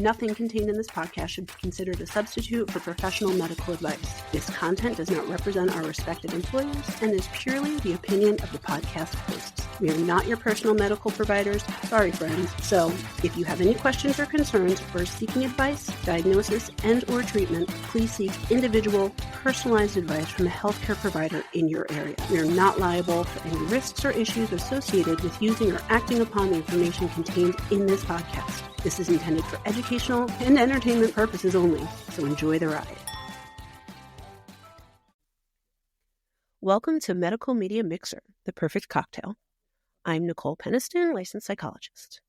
Nothing contained in this podcast should be considered a substitute for professional medical advice. This content does not represent our respective employers and is purely the opinion of the podcast hosts. We are not your personal medical providers. Sorry, friends. So, if you have any questions or concerns or seeking advice, diagnosis, and or treatment, please seek individual, personalized advice from a healthcare provider in your area. We are not liable for any risks or issues associated with using or acting upon the information contained in this podcast. This is intended for educational and entertainment purposes only, so enjoy the ride. Welcome to Medical Media Mixer, the perfect cocktail. I'm Nicole Peniston, licensed psychologist.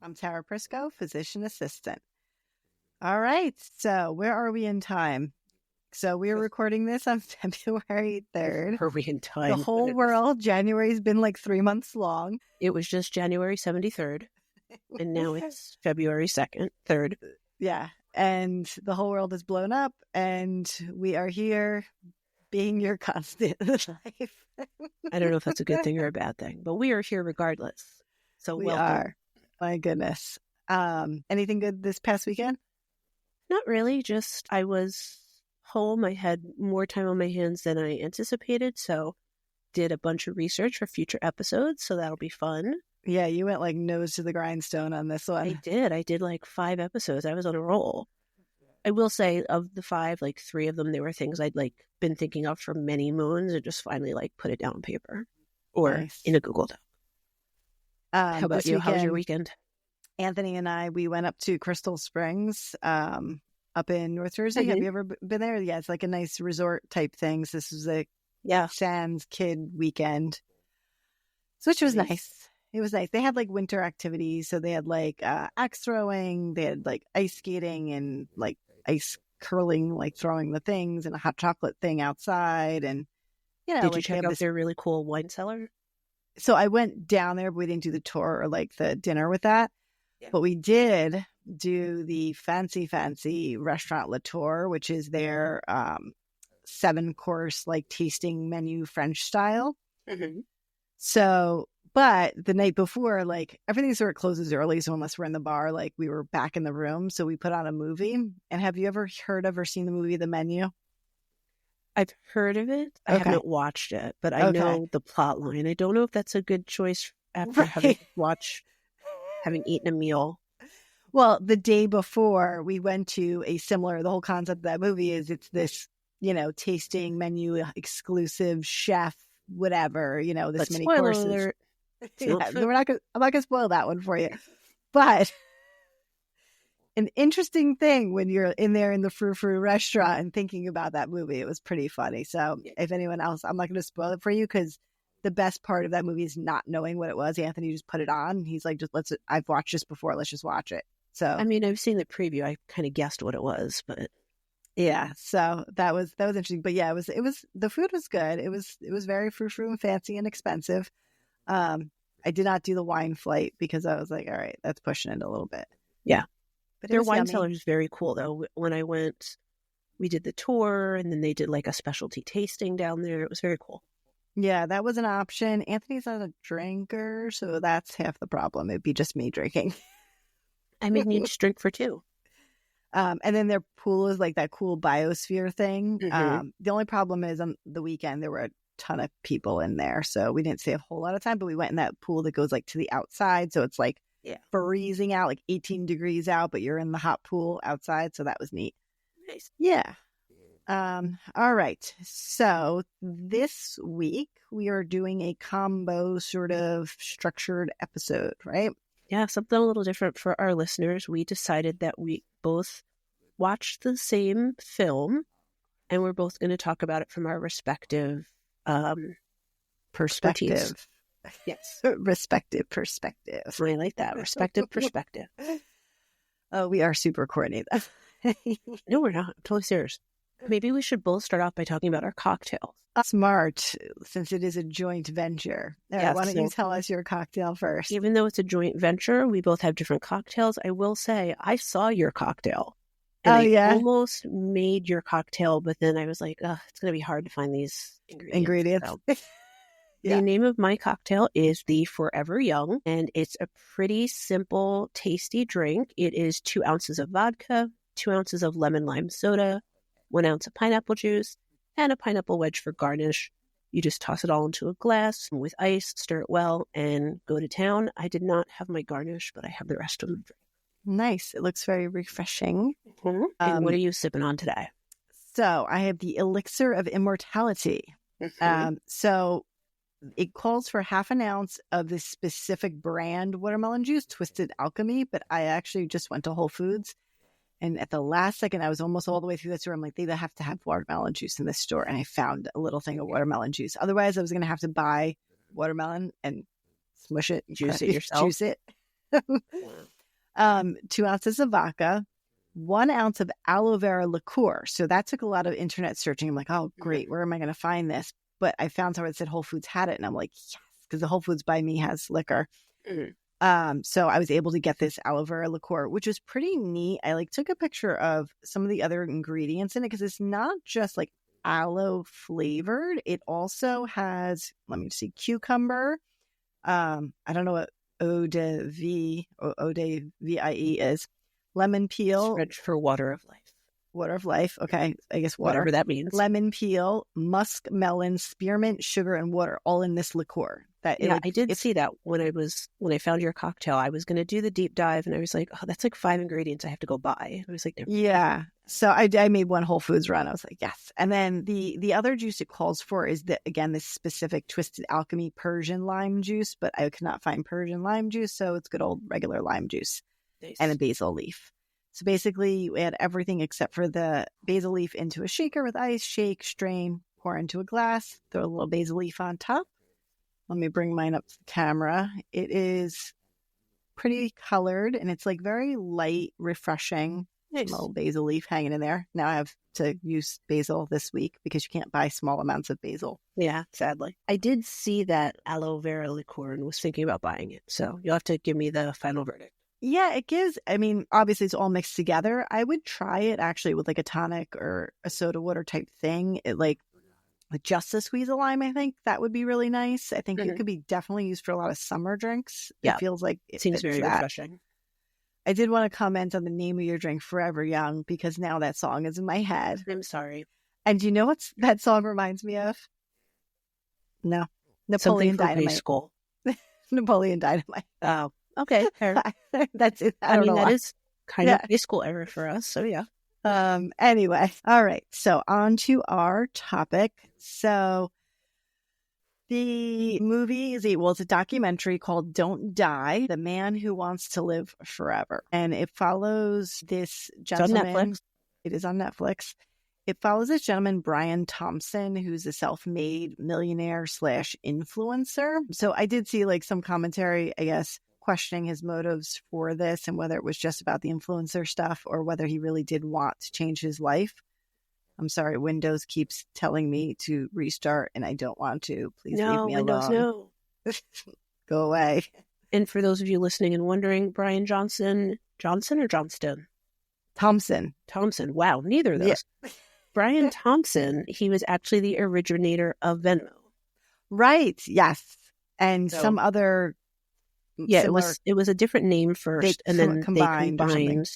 I'm Tara Prisco, physician assistant. All right, so where are we in time? So we're recording this on February 3rd. Are we in time? The whole world, January's been like 3 months long. It was just January 73rd, and now it's February 2nd, 3rd. Yeah, and the whole world is blown up, and we are here being your constant in life. I don't know if that's a good thing or a bad thing, but we are here regardless. So we welcome. are. My goodness. Anything good this past weekend? Not really. Just I was home. I had more time on my hands than I anticipated, so did a bunch of research for future episodes, so that'll be fun. Yeah, you went like nose to the grindstone on this one. I did. I did like 5 episodes. I was on a roll. I will say of the 5, like 3 of them, they were things I'd like been thinking of for many moons and just finally like put it down on paper or in a Google Doc. How about you? How was your weekend? Anthony and I, we went up to Crystal Springs up in North Jersey. Mm-hmm. Have you ever been there? Yeah, it's like a nice resort type thing. So this was a sans kid weekend, which was nice. It was nice. They had like winter activities. So they had like axe throwing, they had like ice skating and like ice curling, like throwing the things, and a hot chocolate thing outside. And, you know, did you check out their really cool wine cellar? So I went down there, but we didn't do the tour or like the dinner with that. Yeah. But we did do the fancy restaurant La Tour, which is their 7-course like tasting menu French style. Mm-hmm. So, but the night before, like everything sort of closes early. So unless we're in the bar, like we were back in the room. So we put on a movie. And have you ever heard of or seen the movie The Menu? I've heard of it. I haven't watched it, but I know the plot line. I don't know if that's a good choice after having eaten a meal. Well, the day before we went to a similar, the whole concept of that movie is it's this, you know, tasting menu exclusive chef, whatever, you know, this many courses. Yeah, I'm not gonna spoil that one for you. But an interesting thing when you're in there in the frou-frou restaurant and thinking about that movie, it was pretty funny. So if anyone else, I'm not going to spoil it for you because the best part of that movie is not knowing what it was. Anthony just put it on. He's like, I've watched this before. Let's just watch it. So, I mean, I've seen the preview. I kind of guessed what it was, but yeah. So that was interesting. But yeah, it was, the food was good. It was very frou-frou and fancy and expensive. I did not do the wine flight because I was like, all right, that's pushing it a little bit. Yeah. But their wine cellar is very cool, though. When I went, we did the tour, and then they did like a specialty tasting down there. It was very cool. Yeah, that was an option. Anthony's not a drinker, so that's half the problem. It'd be just me drinking. I mean, you just drink for 2. And then their pool is like that cool biosphere thing. Mm-hmm. The only problem is on the weekend, there were a ton of people in there, so we didn't stay a whole lot of time, but we went in that pool that goes like to the outside, so it's like freezing out, like 18 degrees out, but you're in the hot pool outside, so that was neat. Nice. Yeah. All right. So this week we are doing a combo sort of structured episode, right? Yeah, something a little different for our listeners. We decided that we both watched the same film, and we're both going to talk about it from our respective perspectives. Yes. Respective perspective. I like that. Respective perspective. Oh, we are super corny, though. No, we're not. I'm totally serious. Maybe we should both start off by talking about our cocktails. Smart, since it is a joint venture. All right, why don't you tell us your cocktail first? Even though it's a joint venture, we both have different cocktails. I will say, I saw your cocktail. And I almost made your cocktail, but then I was like, it's going to be hard to find these ingredients. So. The name of my cocktail is the Forever Young, and it's a pretty simple, tasty drink. It is 2 ounces of vodka, 2 ounces of lemon lime soda, 1 ounce of pineapple juice, and a pineapple wedge for garnish. You just toss it all into a glass with ice, stir it well, and go to town. I did not have my garnish, but I have the rest of the drink. Nice. It looks very refreshing. Mm-hmm. And what are you sipping on today? So I have the Elixir of Immortality. Mm-hmm. So it calls for 1/2 ounce of this specific brand watermelon juice, Twisted Alchemy, but I actually just went to Whole Foods. And at the last second, I was almost all the way through the store. I'm like, they have to have watermelon juice in this store. And I found a little thing of watermelon juice. Otherwise, I was going to have to buy watermelon and smush it, juice it yourself. Juice it. 2 ounces of vodka, 1 ounce of aloe vera liqueur. So that took a lot of internet searching. I'm like, oh, great. Where am I going to find this? But I found somewhere that said Whole Foods had it. And I'm like, yes, because the Whole Foods by me has liquor. So I was able to get this aloe vera liqueur, which was pretty neat. I took a picture of some of the other ingredients in it because it's not just aloe flavored. It also has, let me see, cucumber. I don't know what eau de vie is. Lemon peel. It's French for water of life. Water of life. Okay. I guess water. Whatever that means. Lemon peel, musk melon, spearmint, sugar, and water, all in this liqueur. I did see that when I found your cocktail. I was going to do the deep dive, and I was like, oh, that's 5 ingredients I have to go buy. I was like, yeah. So I made one Whole Foods run. I was like, yes. And then the other juice it calls for is this specific Twisted Alchemy Persian lime juice, but I could not find Persian lime juice, so it's good old regular lime juice. Nice. And a basil leaf. So basically, you add everything except for the basil leaf into a shaker with ice, shake, strain, pour into a glass, throw a little basil leaf on top. Let me bring mine up to the camera. It is pretty colored, and it's very light, refreshing. Nice. A little basil leaf hanging in there. Now I have to use basil this week because you can't buy small amounts of basil. Yeah, sadly. I did see that aloe vera liqueur and was thinking about buying it. So you'll have to give me the final verdict. Yeah, it gives, obviously it's all mixed together. I would try it actually with a tonic or a soda water type thing. It with just a squeeze of lime, I think that would be really nice. I think it could be definitely used for a lot of summer drinks. Yeah. It feels like it seems very refreshing. I did want to comment on the name of your drink, Forever Young, because now that song is in my head. I'm sorry. And do you know what that song reminds me of? No. Napoleon Dynamite. High school. Napoleon Dynamite. Oh. Okay, fair. That's it. That is kind of high school era for us. So yeah. Anyway, all right. So on to our topic. So the movie it's a documentary called "Don't Die: The Man Who Wants to Live Forever," and it follows this gentleman. It's on Netflix. It is on Netflix. It follows this gentleman, Brian Thompson, who's a self-made millionaire / influencer. So I did see some commentary, I guess, questioning his motives for this and whether it was just about the influencer stuff or whether he really did want to change his life. I'm sorry, Windows keeps telling me to restart and I don't want to. Please leave me Windows, alone. No. Go away. And for those of you listening and wondering, Brian Johnson or Johnston? Thompson. Wow, neither of those. Yeah. Brian Thompson, he was actually the originator of Venmo. Right, yes. And some other... Yeah, it was a different name first, and then they combined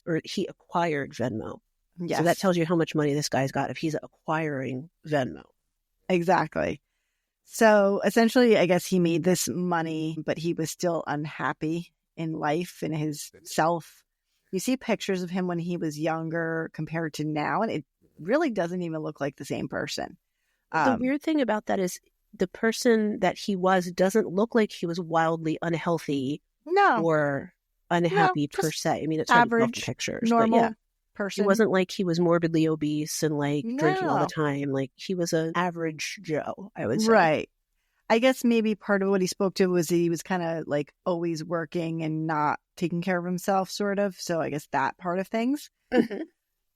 or he acquired Venmo. Yes. So that tells you how much money this guy's got if he's acquiring Venmo. Exactly. So essentially, I guess he made this money, but he was still unhappy in life and his self. You see pictures of him when he was younger compared to now, and it really doesn't even look like the same person. The weird thing about that is the person that he was doesn't look like he was wildly unhealthy or unhappy per se. It's average pictures, normal person. It wasn't like he was morbidly obese and drinking all the time. He was an average Joe, I would say. Right. I guess maybe part of what he spoke to was he was kind of always working and not taking care of himself, sort of. So I guess that part of things. Mm-hmm.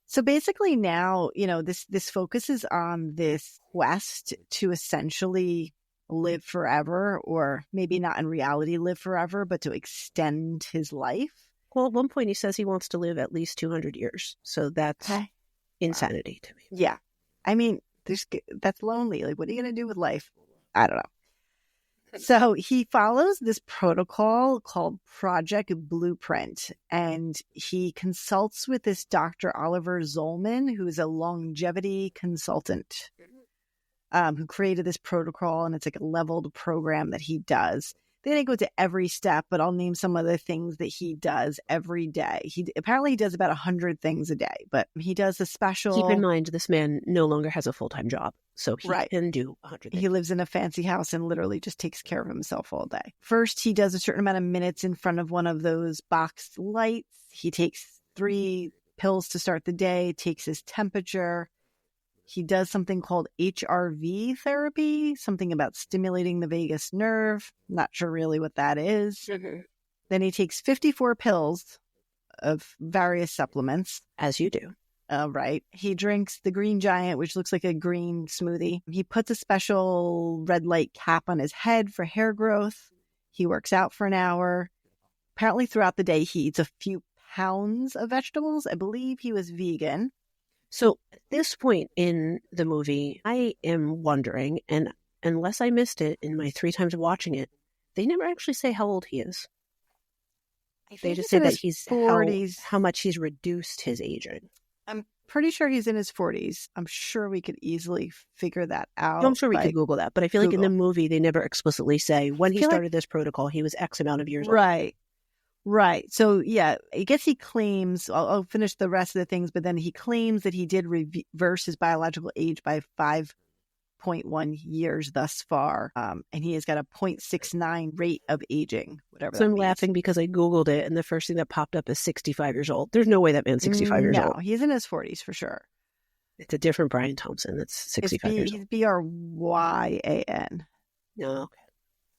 So basically now, this focuses on this quest to essentially live forever, or maybe not in reality live forever, but to extend his life. Well, at one point he says he wants to live at least 200 years. So that's insanity to me. Yeah. That's lonely. What are you going to do with life? I don't know. So he follows this protocol called Project Blueprint, and he consults with this Dr. Oliver Zolman, who is a longevity consultant, who created this protocol, and it's like a leveled program that he does. They didn't go to every step, but I'll name some of the things that he does every day. He apparently does about 100 things a day, but he does a special... Keep in mind, this man no longer has a full-time job, so he can do 100 things. He lives in a fancy house and literally just takes care of himself all day. First, he does a certain amount of minutes in front of one of those boxed lights. He takes 3 pills to start the day, takes his temperature. He does something called HRV therapy, something about stimulating the vagus nerve. Not sure really what that is. Then he takes 54 pills of various supplements. As you do. Right. He drinks the Green Giant, which looks like a green smoothie. He puts a special red light cap on his head for hair growth. He works out for an hour. Apparently throughout the day, he eats a few pounds of vegetables. I believe he was vegan. So at this point in the movie, I am wondering, and unless I missed it in my 3 times of watching it, they never actually say how old he is. They just say that he's 40s. How much he's reduced his aging. I'm pretty sure he's in his 40s. I'm sure we could easily figure that out. I'm sure we could Google that, but I feel like in the movie, they never explicitly say when he started this protocol, he was X amount of years old. Right. So, yeah, I guess he claims, I'll finish the rest of the things, but then he claims that he did reverse his biological age by 5.1 years thus far. And he has got a 0.69 rate of aging, whatever So that I'm means. laughing because I Googled it, and the first thing that popped up is 65 years old. There's no way that man's 65 years old. No, he's in his 40s for sure. It's a different Brian Thompson that's 65 years old. He's Bryan. Oh, okay.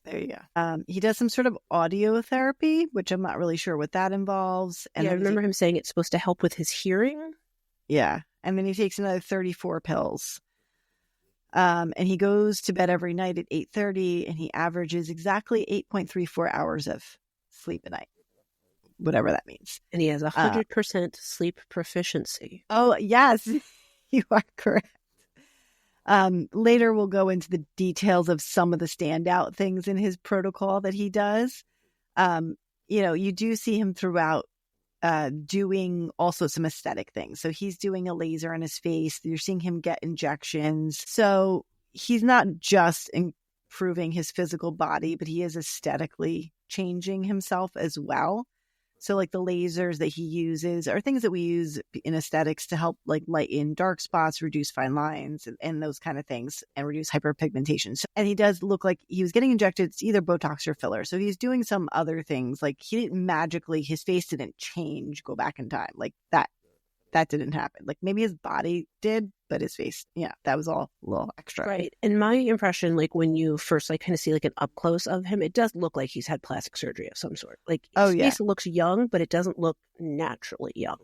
There you go. He does some sort of audio therapy, which I'm not really sure what that involves. And I remember him saying it's supposed to help with his hearing. Yeah. And then he takes another 34 pills. And he goes to bed every night at 8:30, and he averages exactly 8.34 hours of sleep a night, whatever that means. And he has 100% sleep proficiency. Oh, yes, you are correct. Later, we'll go into the details of some of the standout things in his protocol that he does. You do see him throughout doing also some aesthetic things. So he's doing a laser in his face. You're seeing him get injections. So he's not just improving his physical body, but he is aesthetically changing himself as well. So like the lasers that he uses are things that we use in aesthetics to help like lighten dark spots, reduce fine lines and those kind of things, and reduce hyperpigmentation. So, and he does look like he was getting injected. It's either Botox or filler. So he's doing some other things. Like he didn't magically, his face didn't change, go back in time. Like that didn't happen. Like maybe his body did, but his face, that was all a little extra. Right. And my impression, like when you first like kind of see like an up close of him, it does look like he's had plastic surgery of some sort. Like his face looks young, but it doesn't look naturally young.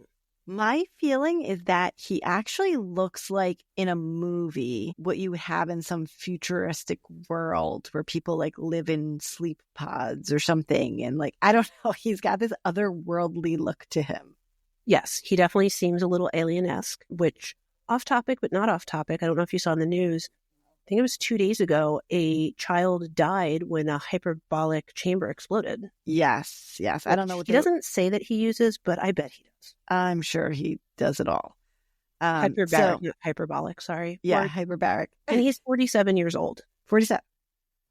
My feeling is that he actually looks like in a movie what you would have in some futuristic world where people like live in sleep pods or something. And like, I don't know, he's got this otherworldly look to him. Yes, he definitely seems a little alien-esque, which off topic, but not off topic. I don't know if you saw in the news. I think it was 2 days ago, a child died when a hyperbolic chamber exploded. Yes. I don't know what he doesn't say that he uses, but I bet he does. I'm sure he does it all. Hyperbolic, sorry. Yeah, hyperbaric. And he's 47 years old. 47.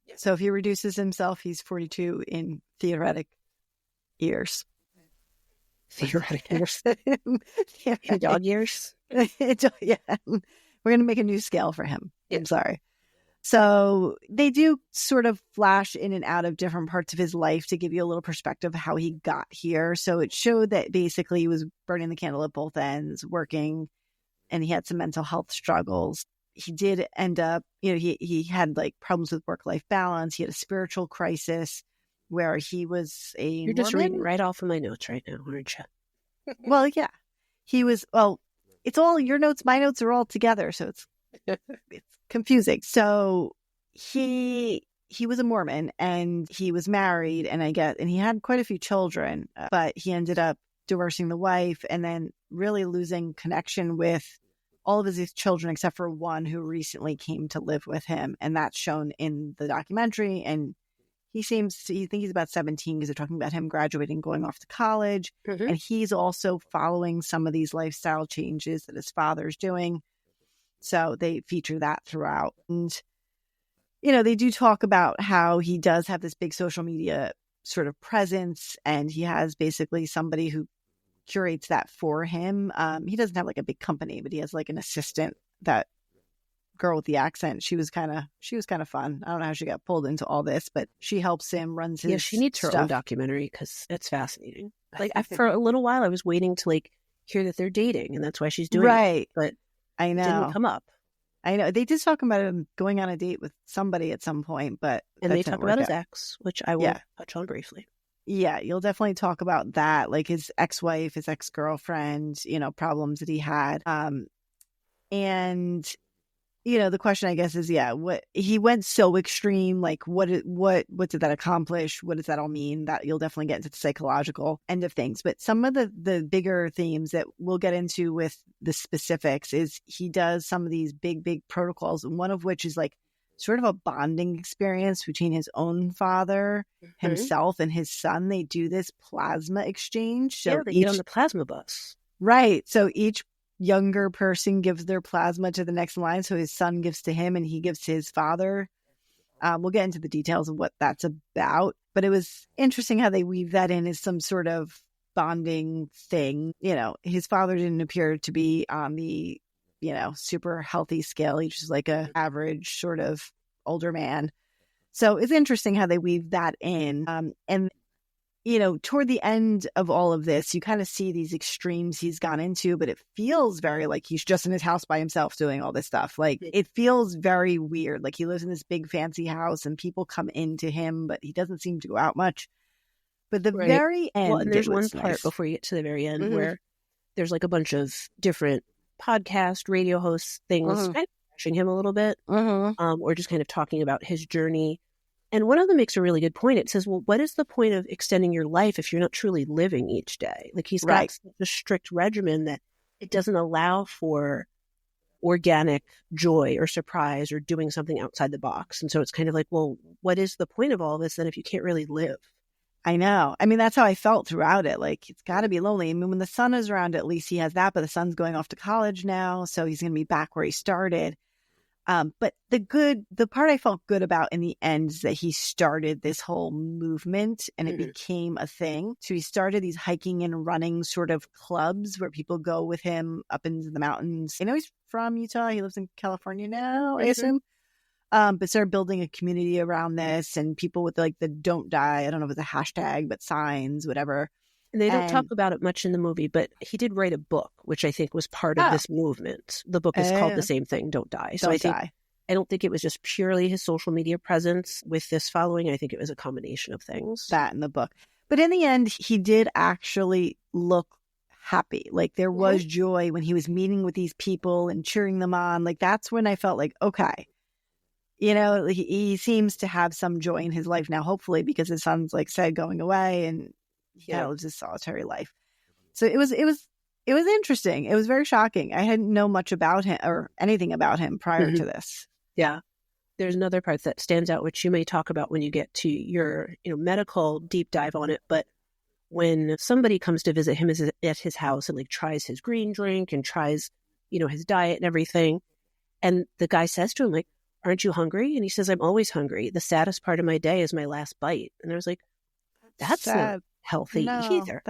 Yeah. So if he reduces himself, he's 42 in theoretic years. Theoretic years. In dog years. Yeah. We're going to make a new scale for him. Yeah. I'm sorry. So they do sort of flash in and out of different parts of his life to give you a little perspective of how he got here. So it showed that basically he was burning the candle at both ends, working, and he had some mental health struggles. He did end up, he had like problems with work-life balance. He had a spiritual crisis where he was a You're just Mormon. reading right off of my notes right now, aren't you? Well, yeah. It's all your notes, my notes are all together, so it's confusing. So he was a Mormon and he was married and he had quite a few children, but he ended up divorcing the wife and then really losing connection with all of his children except for one who recently came to live with him. And that's shown in the documentary. And you think he's about 17 because they're talking about him graduating, going off to college. And he's also following some of these lifestyle changes that his father's doing. So they feature that throughout. And, they do talk about how he does have this big social media sort of presence, and he has basically somebody who curates that for him. He doesn't have like a big company, but he has like an assistant. That girl with the accent, she was kind of fun. I don't know how she got pulled into all this, but she helps him, runs his she needs her own documentary because it's fascinating. Like for a little while I was waiting to like hear that they're dating, and that's why she's doing it. But I know it didn't come up. I know they did talk about him going on a date with somebody at some point, but they talk about his ex, which I will touch on briefly. Yeah, you'll definitely talk about that, like his ex-wife, his ex-girlfriend, problems that he had. And the question I guess is, what he went so extreme, like what did that accomplish? What does that all mean? That you'll definitely get into the psychological end of things. But some of the bigger themes that we'll get into with the specifics is he does some of these big protocols, and one of which is like sort of a bonding experience between his own father, himself, and his son. They do this plasma exchange. So they get on the plasma bus. Right. So each younger person gives their plasma to the next line. So his son gives to him and he gives to his father. We'll get into the details of what that's about. But it was interesting how they weave that in as some sort of bonding thing. His father didn't appear to be on the, super healthy scale. He's just like a average sort of older man. So it's interesting how they weave that in. And toward the end of all of this, you kind of see these extremes he's gone into, but it feels very like he's just in his house by himself doing all this stuff. Like it feels very weird. Like he lives in this big fancy house and people come into him, but he doesn't seem to go out much. But the very end, and there's one part before you get to the very end where there's like a bunch of different podcast, radio hosts, things kind of bashing him a little bit, or just kind of talking about his journey. And one of them makes a really good point. It says, well, what is the point of extending your life if you're not truly living each day? Like he's got such a strict regimen that it doesn't allow for organic joy or surprise or doing something outside the box. And so it's kind of like, well, what is the point of all this then if you can't really live? I know. I mean, that's how I felt throughout it. Like it's got to be lonely. I mean, when the son is around, at least he has that, but the son's going off to college now. So he's going to be back where he started. But the part I felt good about in the end is that he started this whole movement and it became a thing. So he started these hiking and running sort of clubs where people go with him up into the mountains. He's from Utah. He lives in California now, I assume. But started building a community around this, and people with like the don't die, I don't know if it's a hashtag, but signs, whatever. And they don't talk about it much in the movie, but he did write a book, which I think was part of this movement. The book is called the same thing, Don't Die. So I don't think it was just purely his social media presence with this following. I think it was a combination of things. That in the book. But in the end, he did actually look happy. Like there was joy when he was meeting with these people and cheering them on. Like that's when I felt like, okay, he seems to have some joy in his life now, hopefully, because his son's like said going away and he lives his solitary life. So it was interesting. It was very shocking. I hadn't known much about him or anything about him prior to this. Yeah. There's another part that stands out, which you may talk about when you get to your medical deep dive on it. But when somebody comes to visit him at his house and like tries his green drink and tries, his diet and everything, and the guy says to him, like, aren't you hungry? And he says, I'm always hungry. The saddest part of my day is my last bite. And I was like, that's not healthy either.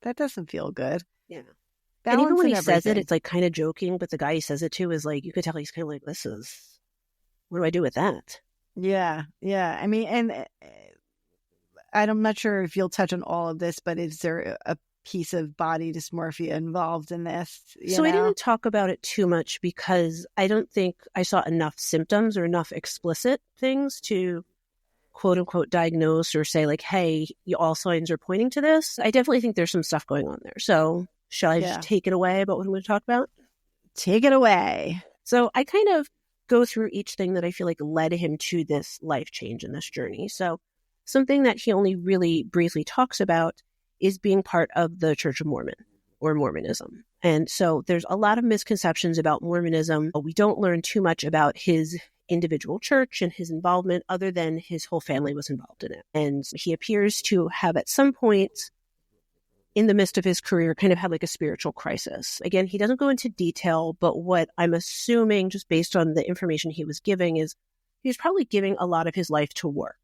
That doesn't feel good. Yeah. And even when he says it, it's like kind of joking, but the guy he says it to is like, you could tell he's kind of like, what do I do with that? Yeah. Yeah. I mean, and I'm not sure if you'll touch on all of this, but is there a piece of body dysmorphia involved in this? I didn't talk about it too much because I don't think I saw enough symptoms or enough explicit things to quote unquote diagnose or say like, hey, all signs are pointing to this. I definitely think there's some stuff going on there. So shall I just take it away about what I'm going to talk about? Take it away. So I kind of go through each thing that I feel like led him to this life change in this journey. So something that he only really briefly talks about is being part of the Church of Mormon or Mormonism. And so there's a lot of misconceptions about Mormonism. We don't learn too much about his individual church and his involvement other than his whole family was involved in it. And he appears to have at some point in the midst of his career kind of had like a spiritual crisis. Again, he doesn't go into detail, but what I'm assuming just based on the information he was giving is he was probably giving a lot of his life to work.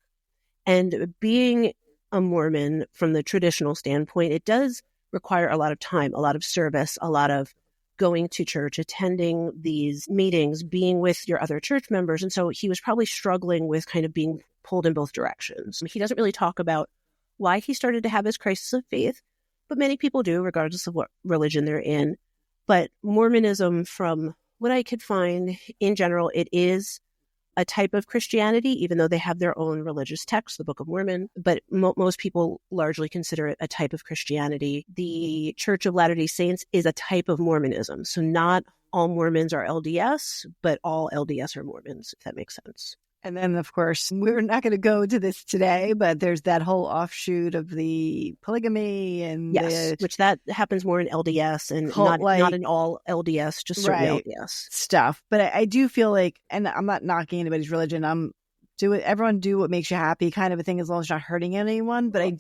And being a Mormon from the traditional standpoint, it does require a lot of time, a lot of service, a lot of going to church, attending these meetings, being with your other church members. And so he was probably struggling with kind of being pulled in both directions. He doesn't really talk about why he started to have his crisis of faith, but many people do, regardless of what religion they're in. But Mormonism, from what I could find in general, it is a type of Christianity, even though they have their own religious text, the Book of Mormon. But most people largely consider it a type of Christianity. The Church of Latter-day Saints is a type of Mormonism. So not all Mormons are LDS, but all LDS are Mormons, if that makes sense. And then, of course, we're not going to go to this today, but there's that whole offshoot of the polygamy and which that happens more in LDS and not in all LDS, just certain LDS stuff. But I do feel like, and I'm not knocking anybody's religion. Everyone do what makes you happy, kind of a thing, as long as you're not hurting anyone. But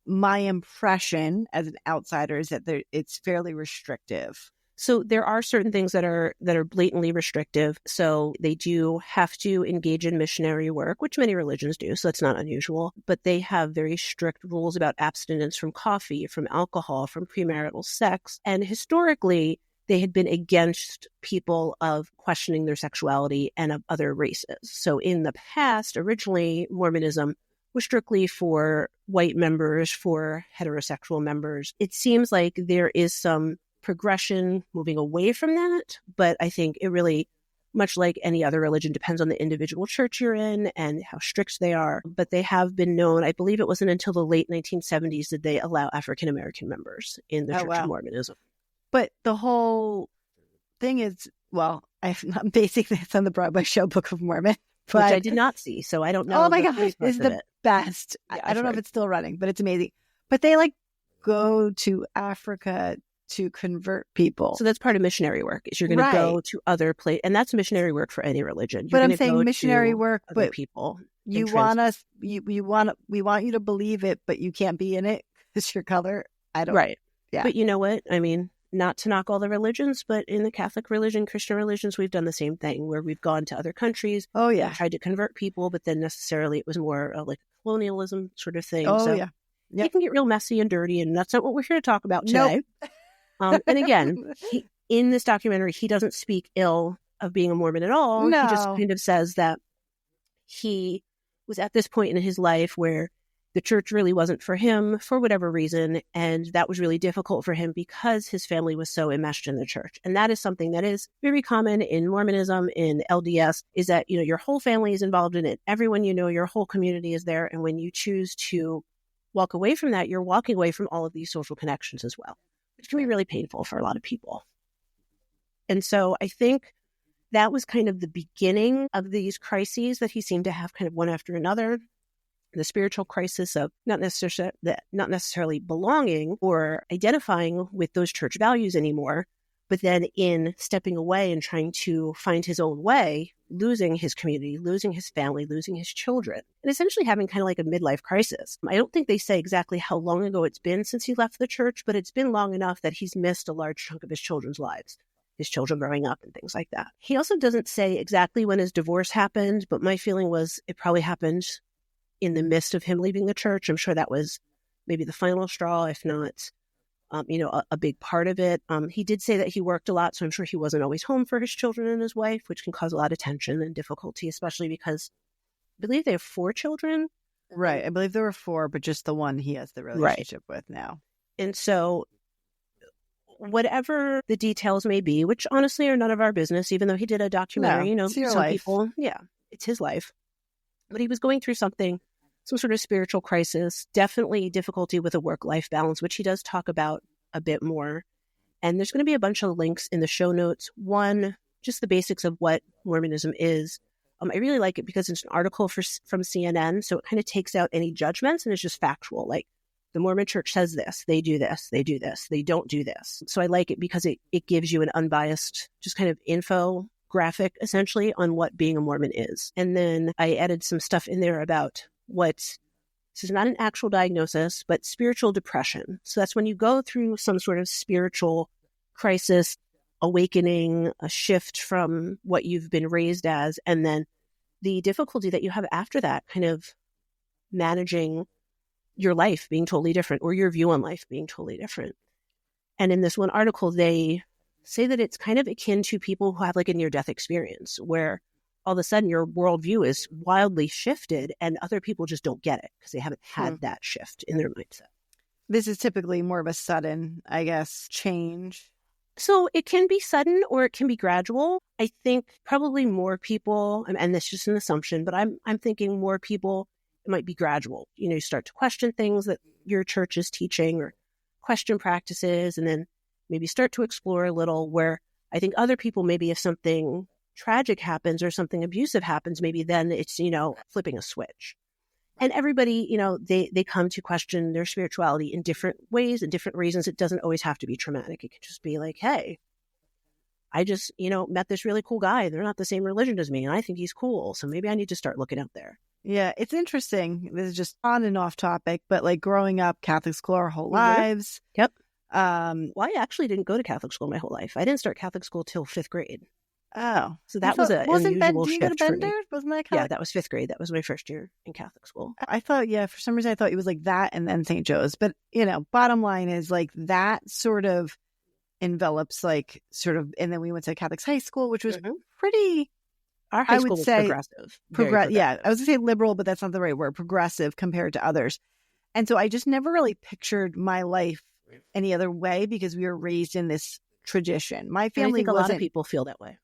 my impression as an outsider is that it's fairly restrictive. So there are certain things that are blatantly restrictive. So they do have to engage in missionary work, which many religions do. So that's not unusual. But they have very strict rules about abstinence from coffee, from alcohol, from premarital sex. And historically, they had been against people of questioning their sexuality and of other races. So in the past, originally, Mormonism was strictly for white members, for heterosexual members. It seems like there is some progression moving away from that, but I think it really, much like any other religion, depends on the individual church you're in and how strict they are. But they have been known, I believe it wasn't until the late 1970s that they allow African American members in the Church of Mormonism. But the whole thing is, I'm basing this on the Broadway show Book of Mormon, which I did not see, so I don't know. Oh my God, it's the best. Yeah, I don't know if it's still running, but it's amazing. But they go to Africa to convert people. So that's part of missionary work, is you're going to go to other places. And that's missionary work for any religion. But I'm saying missionary work, but people. We want you to believe it, but you can't be in it because your color. Right. Yeah. But you know what? I mean, not to knock all the religions, but in the Catholic religion, Christian religions, we've done the same thing where we've gone to other countries. Oh, yeah. Tried to convert people, but then necessarily it was more like a colonialism sort of thing. Oh, yeah. Yep. It can get real messy and dirty, and that's not what we're here to talk about today. Nope. And again, in this documentary, he doesn't speak ill of being a Mormon at all. No. He just kind of says that he was at this point in his life where the church really wasn't for him for whatever reason. And that was really difficult for him because his family was so enmeshed in the church. And that is something that is very common in Mormonism, in LDS, is that, your whole family is involved in it. Everyone your whole community is there. And when you choose to walk away from that, you're walking away from all of these social connections as well, which can be really painful for a lot of people. And so I think that was kind of the beginning of these crises that he seemed to have kind of one after another. The spiritual crisis of not necessarily belonging or identifying with those church values anymore, but then in stepping away and trying to find his own way, losing his community, losing his family, losing his children, and essentially having kind of like a midlife crisis. I don't think they say exactly how long ago it's been since he left the church, but it's been long enough that he's missed a large chunk of his children's lives, his children growing up and things like that. He also doesn't say exactly when his divorce happened, but my feeling was it probably happened in the midst of him leaving the church. I'm sure that was maybe the final straw, if not a big part of it. He did say that he worked a lot, so I'm sure he wasn't always home for his children and his wife, which can cause a lot of tension and difficulty, especially because I believe they have 4 children. Right. I believe there were 4, but just the one he has the relationship with now. And so whatever the details may be, which honestly are none of our business, even though he did a documentary, it's your life. People, it's his life. But he was going through some sort of spiritual crisis, definitely difficulty with a work-life balance, which he does talk about a bit more. And there's going to be a bunch of links in the show notes. One, just the basics of what Mormonism is. I really like it because it's an article from CNN, so it kind of takes out any judgments and it's just factual. Like, the Mormon church says this, they do this, they don't do this. So I like it because it gives you an unbiased, just kind of info graphic essentially on what being a Mormon is. And then I added some stuff in there about this is not an actual diagnosis, but spiritual depression. So that's when you go through some sort of spiritual crisis, awakening, a shift from what you've been raised as, and then the difficulty that you have after that, kind of managing your life being totally different or your view on life being totally different. And in this one article, they say that it's kind of akin to people who have like a near-death experience where all of a sudden your worldview is wildly shifted and other people just don't get it because they haven't had that shift in their mindset. This is typically more of a sudden, I guess, change. So it can be sudden or it can be gradual. I think probably more people, and this is just an assumption, but I'm thinking more people, it might be gradual. You know, you start to question things that your church is teaching or question practices, and then maybe start to explore a little where I think other people, maybe if something tragic happens or something abusive happens, maybe then it's, you know, flipping a switch. And everybody, you know, they come to question their spirituality in different ways and different reasons. It doesn't always have to be traumatic. It could just be like, hey, I just, you know, met this really cool guy. They're not the same religion as me, and I think he's cool. So maybe I need to start looking out there. Yeah, it's interesting. This is just on and off topic, but like growing up Catholic school our whole lives. Yep. Well, I actually didn't go to Catholic school my whole life. I didn't start Catholic school till 5th grade. Oh, so that was an unusual shift for me. Wasn't that Catholic? Yeah, that was 5th grade. That was my first year in Catholic school. I thought, for some reason I thought it was like that and then St. Joe's. But, you know, bottom line is like that sort of envelops like sort of, and then we went to Catholic high school, which was pretty, our high school was progressive. Progressive. Yeah, I was going to say liberal, but that's not the right word, progressive compared to others. And so I just never really pictured my life any other way because we were raised in this tradition. My family, I think a lot of people feel that way.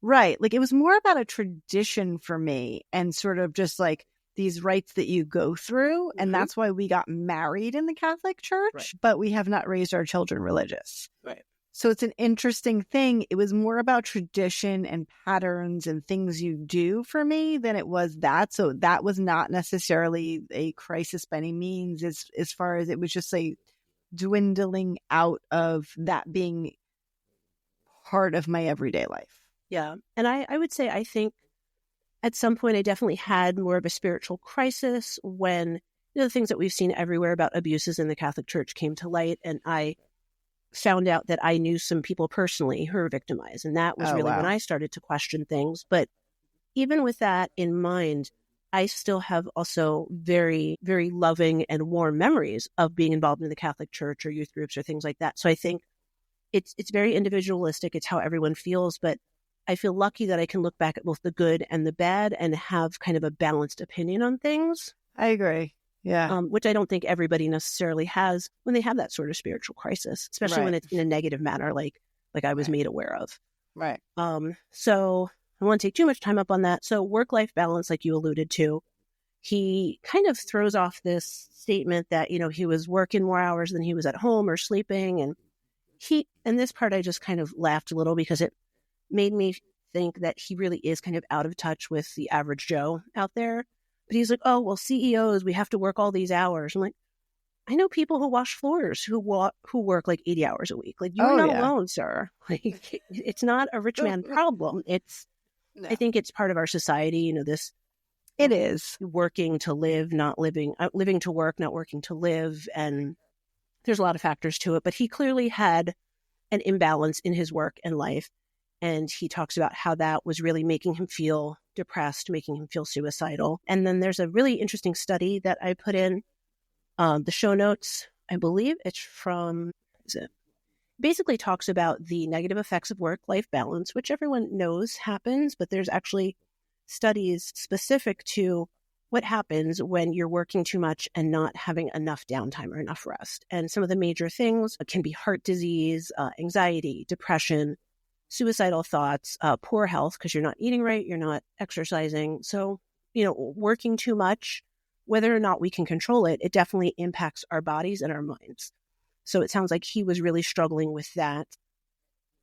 Right. Like it was more about a tradition for me and sort of just like these rites that you go through. And that's why we got married in the Catholic Church, but we have not raised our children religious. Right. So it's an interesting thing. It was more about tradition and patterns and things you do for me than it was that. So that was not necessarily a crisis by any means as far as it was just like dwindling out of that being part of my everyday life. Yeah. And I would say, I think at some point I definitely had more of a spiritual crisis when, you know, the things that we've seen everywhere about abuses in the Catholic Church came to light. And I found out that I knew some people personally who were victimized. And that was when I started to question things. But even with that in mind, I still have also very, very loving and warm memories of being involved in the Catholic Church or youth groups or things like that. So I think it's very individualistic. It's how everyone feels. But I feel lucky that I can look back at both the good and the bad and have kind of a balanced opinion on things. I agree. Yeah. Which I don't think everybody necessarily has when they have that sort of spiritual crisis, especially when it's in a negative manner, like I was made aware of. Right. So I don't want to take too much time up on that. So work-life balance, like you alluded to, he kind of throws off this statement that, you know, he was working more hours than he was at home or sleeping. And this part, I just kind of laughed a little because it made me think that he really is kind of out of touch with the average Joe out there. But he's like, oh, well, CEOs, we have to work all these hours. I'm like, I know people who wash floors who work like 80 hours a week. Like, you're not alone, sir. Like, it's not a rich man problem. I think it's part of our society, you know, this. It is working to live, not living, living to work, not working to live. And there's a lot of factors to it. But he clearly had an imbalance in his work and life. And he talks about how that was really making him feel depressed, making him feel suicidal. And then there's a really interesting study that I put in the show notes. I believe it's from, basically talks about the negative effects of work-life balance, which everyone knows happens, but there's actually studies specific to what happens when you're working too much and not having enough downtime or enough rest. And some of the major things can be heart disease, anxiety, depression, suicidal thoughts, poor health because you're not eating right, you're not exercising. So, you know, working too much, whether or not we can control it, it definitely impacts our bodies and our minds. So it sounds like he was really struggling with that.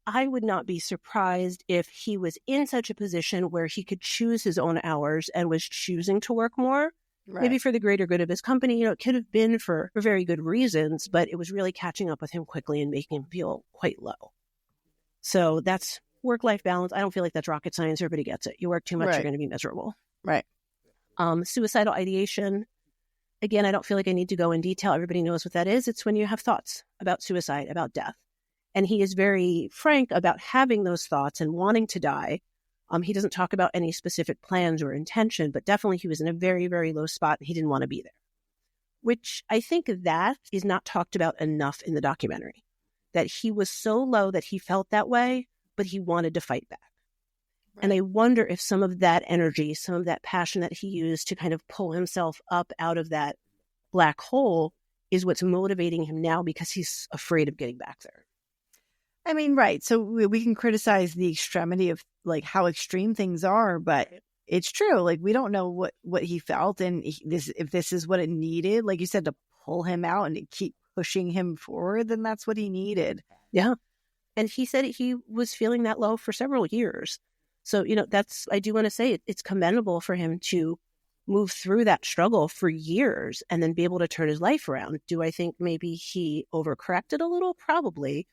I would not be surprised if he was in such a position where he could choose his own hours and was choosing to work more, maybe for the greater good of his company. You know, it could have been for very good reasons, but it was really catching up with him quickly and making him feel quite low. So that's Work-life balance, I don't feel like that's rocket science. Everybody gets it. You work too much, you're going to be miserable. Right. Suicidal ideation. Again, I don't feel like I need to go in detail. Everybody knows what that is. It's when you have thoughts about suicide, about death. And he is very frank about having those thoughts and wanting to die. He doesn't talk about any specific plans or intention, but definitely he was in a very, very low spot and he didn't want to be there. Which I think that is not talked about enough in the documentary. That he was so low that he felt that way, but he wanted to fight back. Right. And I wonder if some of that energy, some of that passion that he used to kind of pull himself up out of that black hole is what's motivating him now because he's afraid of getting back there. I mean, right. So we can criticize the extremity of like how extreme things are, but it's true. Like we don't know what he felt, and if this is what it needed, like you said, to pull him out and to keep pushing him forward, then that's what he needed. Yeah. And he said he was feeling that low for several years. So, I do want to say it's commendable for him to move through that struggle for years and then be able to turn his life around. Do I think maybe he overcorrected a little? Probably.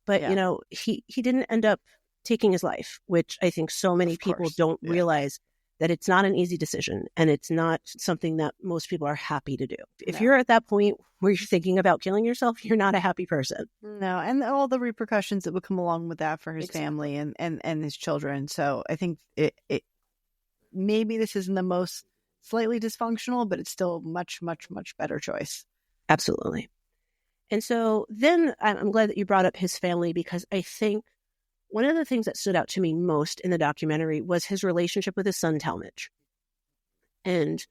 But, he didn't end up taking his life, which I think so many people don't realize that it's not an easy decision and it's not something that most people are happy to do. If you're at that point where you're thinking about killing yourself, you're not a happy person. No, and all the repercussions that would come along with that for his family and his children. So I think it maybe this isn't the most slightly dysfunctional, but it's still a much, much, much better choice. Absolutely. And so then I'm glad that you brought up his family, because I think one of the things that stood out to me most in the documentary was his relationship with his son, Talmadge. And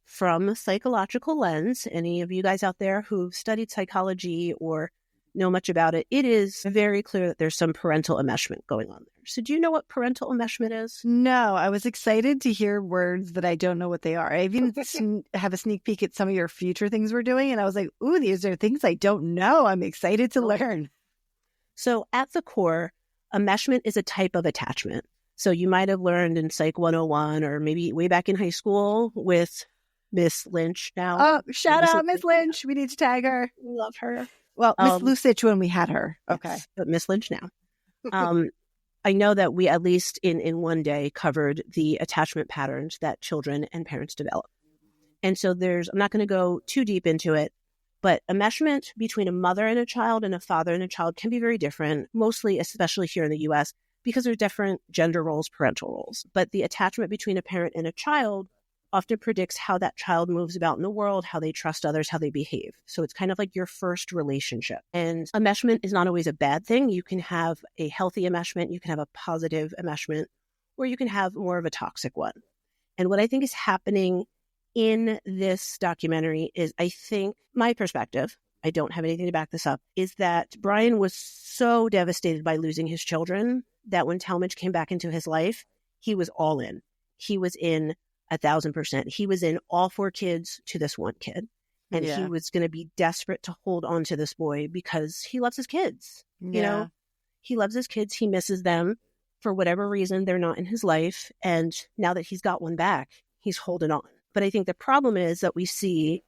from a psychological lens, any of you guys out there who've studied psychology or know much about it, it is very clear that there's some parental enmeshment going on there. So do you know what parental enmeshment is? No, I was excited to hear words that I don't know what they are. I even have a sneak peek at some of your future things we're doing, and I was like, ooh, these are things I don't know. I'm excited to learn. So at the core, enmeshment is a type of attachment. So you might have learned in Psych 101 or maybe way back in high school with Miss Lynch now. Oh, shout out Miss Lynch. We need to tag her. Love her. Well, Miss Lucich when we had her. Okay. Yes, but Miss Lynch now. I know that we at least in one day covered the attachment patterns that children and parents develop. And so I'm not going to go too deep into it, but enmeshment between a mother and a child and a father and a child can be very different, mostly, especially here in the U.S., because there's different gender roles, parental roles. But the attachment between a parent and a child often predicts how that child moves about in the world, how they trust others, how they behave. So it's kind of like your first relationship. And enmeshment is not always a bad thing. You can have a healthy enmeshment, you can have a positive enmeshment, or you can have more of a toxic one. And what I think is happening in this documentary is, I think, my perspective, I don't have anything to back this up, is that Brian was so devastated by losing his children that when Talmadge came back into his life, he was all in. He was in 1,000%. He was in all 4 kids to this one kid. And he was going to be desperate to hold on to this boy because he loves his kids. Yeah. He loves his kids. He misses them. For whatever reason, they're not in his life. And now that he's got one back, he's holding on. But I think the problem is that we see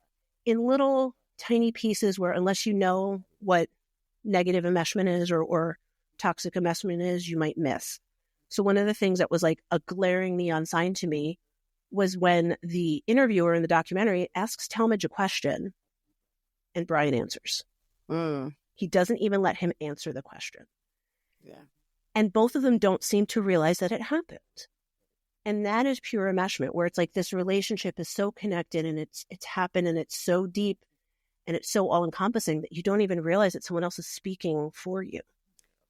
in little tiny pieces where, unless you know what negative enmeshment is or toxic enmeshment is, you might miss. So one of the things that was like a glaring neon sign to me was when the interviewer in the documentary asks Talmadge a question and Brian answers. He doesn't even let him answer the question. Yeah. And both of them don't seem to realize that it happened. And that is pure enmeshment, where it's like this relationship is so connected and it's happened and it's so deep and it's so all-encompassing that you don't even realize that someone else is speaking for you.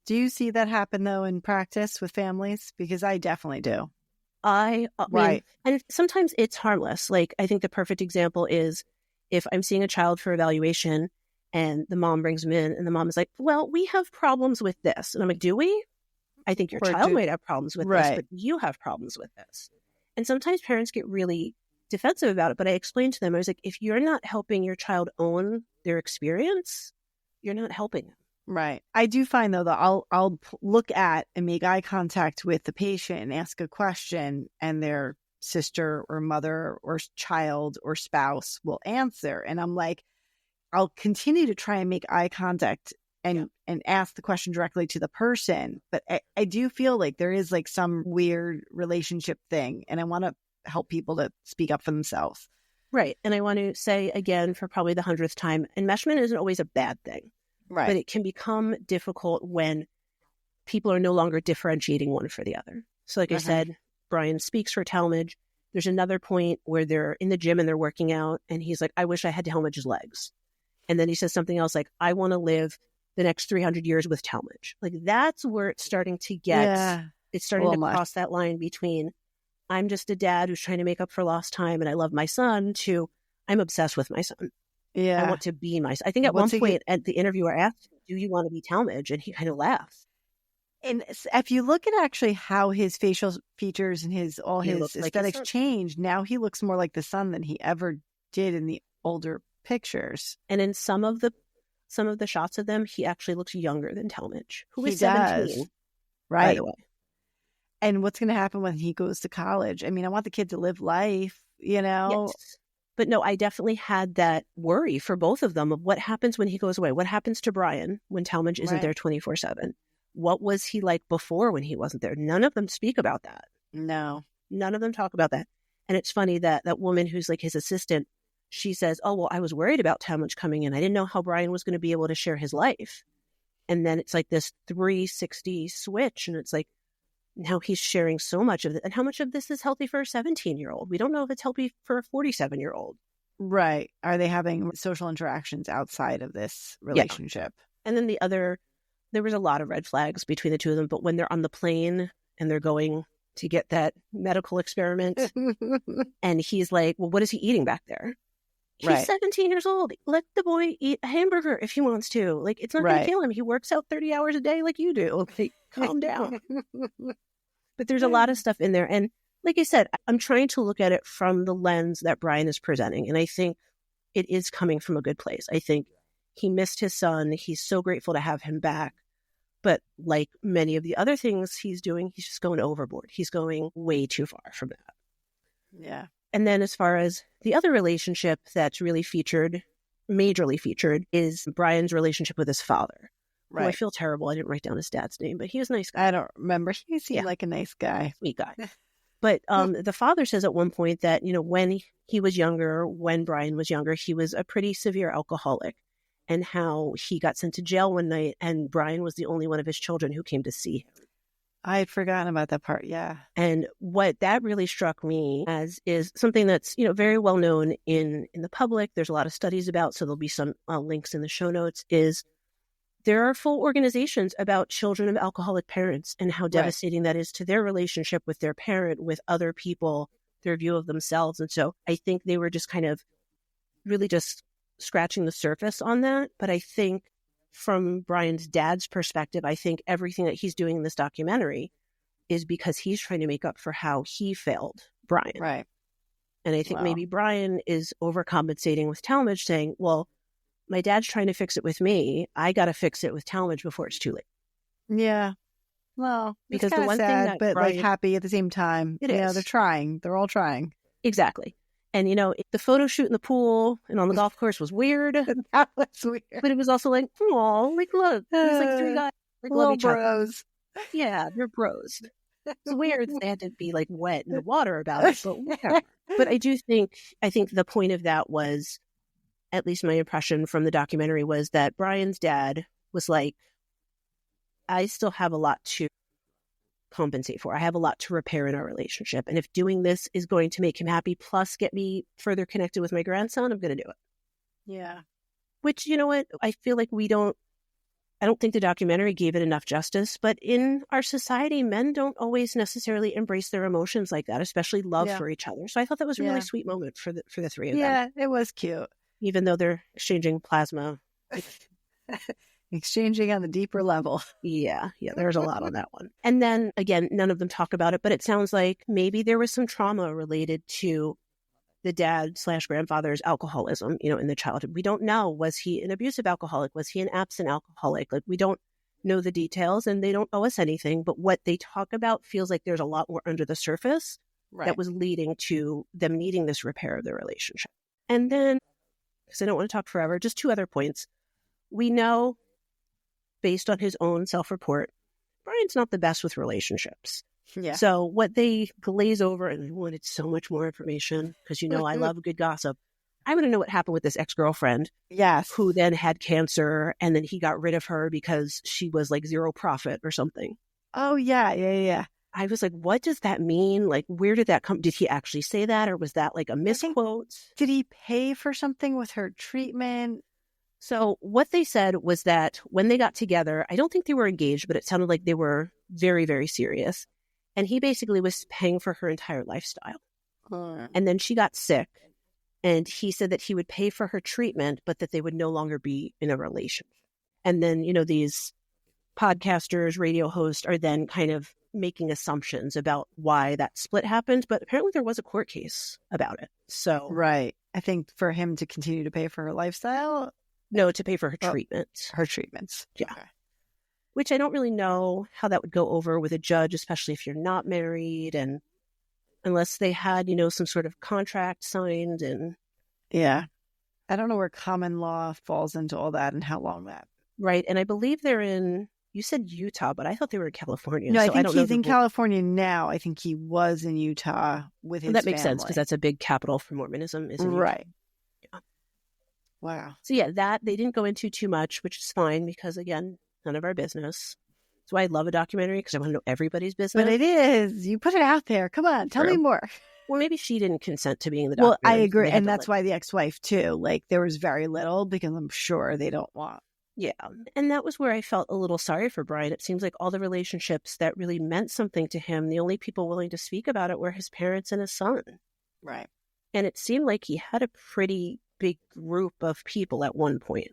Do you see that happen, though, in practice with families? Because I definitely do. I mean, and sometimes it's harmless. Like, I think the perfect example is if I'm seeing a child for evaluation and the mom brings him in and the mom is like, well, we have problems with this. And I'm like, do we? I think your child might have problems with this, but you have problems with this. And sometimes parents get really defensive about it. But I explained to them, I was like, if you're not helping your child own their experience, you're not helping them. Right. I do find, though, that I'll look at and make eye contact with the patient and ask a question, and their sister or mother or child or spouse will answer. And I'm like, I'll continue to try and make eye contact and ask the question directly to the person. But I do feel like there is like some weird relationship thing, and I want to help people to speak up for themselves. Right. And I want to say again, for probably the 100th time, enmeshment isn't always a bad thing. Right. But it can become difficult when people are no longer differentiating one for the other. So like I said, Brian speaks for Talmadge. There's another point where they're in the gym and they're working out, and he's like, I wish I had Talmadge's legs. And then he says something else like, I want to live the next 300 years with Talmadge. Like, that's where it's starting to get, it's starting to cross that line between I'm just a dad who's trying to make up for lost time and I love my son to I'm obsessed with my son. I want to be my son. I think at one point at the interview I asked, do you want to be Talmadge? And he kind of laughs. And if you look at actually how his facial features and his aesthetics changed, now he looks more like the son than he ever did in the older pictures. And in some of the shots of them, he actually looks younger than Talmadge, who is 17. Right. By the way. And what's going to happen when he goes to college? I mean, I want the kid to live life, you know? Yes. But no, I definitely had that worry for both of them of what happens when he goes away. What happens to Brian when Talmadge isn't there 24/7? What was he like before when he wasn't there? None of them speak about that. No. None of them talk about that. And it's funny that that woman who's like his assistant, she says, oh, well, I was worried about Talmadge coming in. I didn't know how Brian was going to be able to share his life. And then it's like this 360 switch. And it's like, now he's sharing so much of it. And how much of this is healthy for a 17-year-old? We don't know if it's healthy for a 47-year-old. Right. Are they having social interactions outside of this relationship? Yeah. And then there was a lot of red flags between the two of them. But when they're on the plane and they're going to get that medical experiment and he's like, well, what is he eating back there? He's 17 years old. Let the boy eat a hamburger if he wants to. Like, it's not going to kill him. He works out 30 hours a day like you do. Like, calm down. But there's a lot of stuff in there. And like I said, I'm trying to look at it from the lens that Brian is presenting. And I think it is coming from a good place. I think he missed his son. He's so grateful to have him back. But like many of the other things he's doing, he's just going overboard. He's going way too far from that. Yeah. And then as far as the other relationship that's really majorly featured, is Brian's relationship with his father. Right. I feel terrible. I didn't write down his dad's name, but he was a nice guy. I don't remember. He seemed like a nice guy. Sweet guy. But the father says at one point that, when he was younger, when Brian was younger, he was a pretty severe alcoholic, and how he got sent to jail one night and Brian was the only one of his children who came to see him. I had forgotten about that part. Yeah. And what that really struck me as is something that's, very well known in the public. There's a lot of studies about, so there'll be some links in the show notes, is there are full organizations about children of alcoholic parents and how devastating that is to their relationship with their parent, with other people, their view of themselves. And so I think they were just kind of really just scratching the surface on that. But I think from Brian's dad's perspective, I think everything that he's doing in this documentary is because he's trying to make up for how he failed Brian. Right. And I think maybe Brian is overcompensating with Talmadge, saying, well, my dad's trying to fix it with me. I got to fix it with Talmadge before it's too late. Yeah. Well, because the one sad, thing that but Brian, like happy at the same time. It is. They're trying. They're all trying. Exactly. And, the photo shoot in the pool and on the golf course was weird. That was weird. But it was also like, oh, like, look, these like three guys like, love each bros. Other. Yeah, they're bros. It's weird that they had to be like wet in the water about it, but whatever. But I think the point of that was, at least my impression from the documentary, was that Brian's dad was like, I still have a lot to compensate for. I have a lot to repair in our relationship. And if doing this is going to make him happy, plus get me further connected with my grandson, I'm going to do it. Yeah. Which, you know what? I feel like I don't think the documentary gave it enough justice, but in our society, men don't always necessarily embrace their emotions like that, especially love for each other. So I thought that was a really sweet moment for the three of them. Yeah, it was cute. Even though they're exchanging plasma. Exchanging on the deeper level. Yeah, there's a lot on that one. And then, again, none of them talk about it, but it sounds like maybe there was some trauma related to the dad/grandfather's alcoholism, in the childhood. We don't know. Was he an abusive alcoholic? Was he an absent alcoholic? Like, we don't know the details, and they don't owe us anything. But what they talk about feels like there's a lot more under the surface that was leading to them needing this repair of their relationship. And then, because I don't want to talk forever, just two other points. We know based on his own self-report, Brian's not the best with relationships. Yeah. So what they glaze over, and I wanted so much more information because, I love good gossip. I want to know what happened with this ex-girlfriend. Yes. Who then had cancer, and then he got rid of her because she was like zero profit or something. Oh, yeah. I was like, what does that mean? Like, where did that come? Did he actually say that, or was that like a misquote? Did he pay for something with her treatment? So what they said was that when they got together, I don't think they were engaged, but it sounded like they were very, very serious. And he basically was paying for her entire lifestyle. And then she got sick. And he said that he would pay for her treatment, but that they would no longer be in a relationship. And then, these podcasters, radio hosts are then kind of making assumptions about why that split happened. But apparently there was a court case about it. So, right. I think for him to continue to pay for her lifestyle. No, to pay for her treatment. Her treatments. Yeah. Okay. Which I don't really know how that would go over with a judge, especially if you're not married and unless they had, some sort of contract signed and... Yeah. I don't know where common law falls into all that and how long that... Right. And I believe they're in... You said Utah, but I thought they were in California. No, so I think he's in California now. I think he was in Utah with his that makes family. sense because that's a big capital for Mormonism, isn't it? Right. Yeah. Wow. So yeah, that they didn't go into too much, which is fine because, again, none of our business. That's why I love a documentary because I want to know everybody's business. But it is. You put it out there. Come on, tell me more. Well, maybe she didn't consent to being in the documentary. Well, I agree. And that's why the ex-wife, too. Like, there was very little because I'm sure they don't want. Yeah. And that was where I felt a little sorry for Brian. It seems like all the relationships that really meant something to him, the only people willing to speak about it were his parents and his son. Right. And it seemed like he had a pretty big group of people at one point.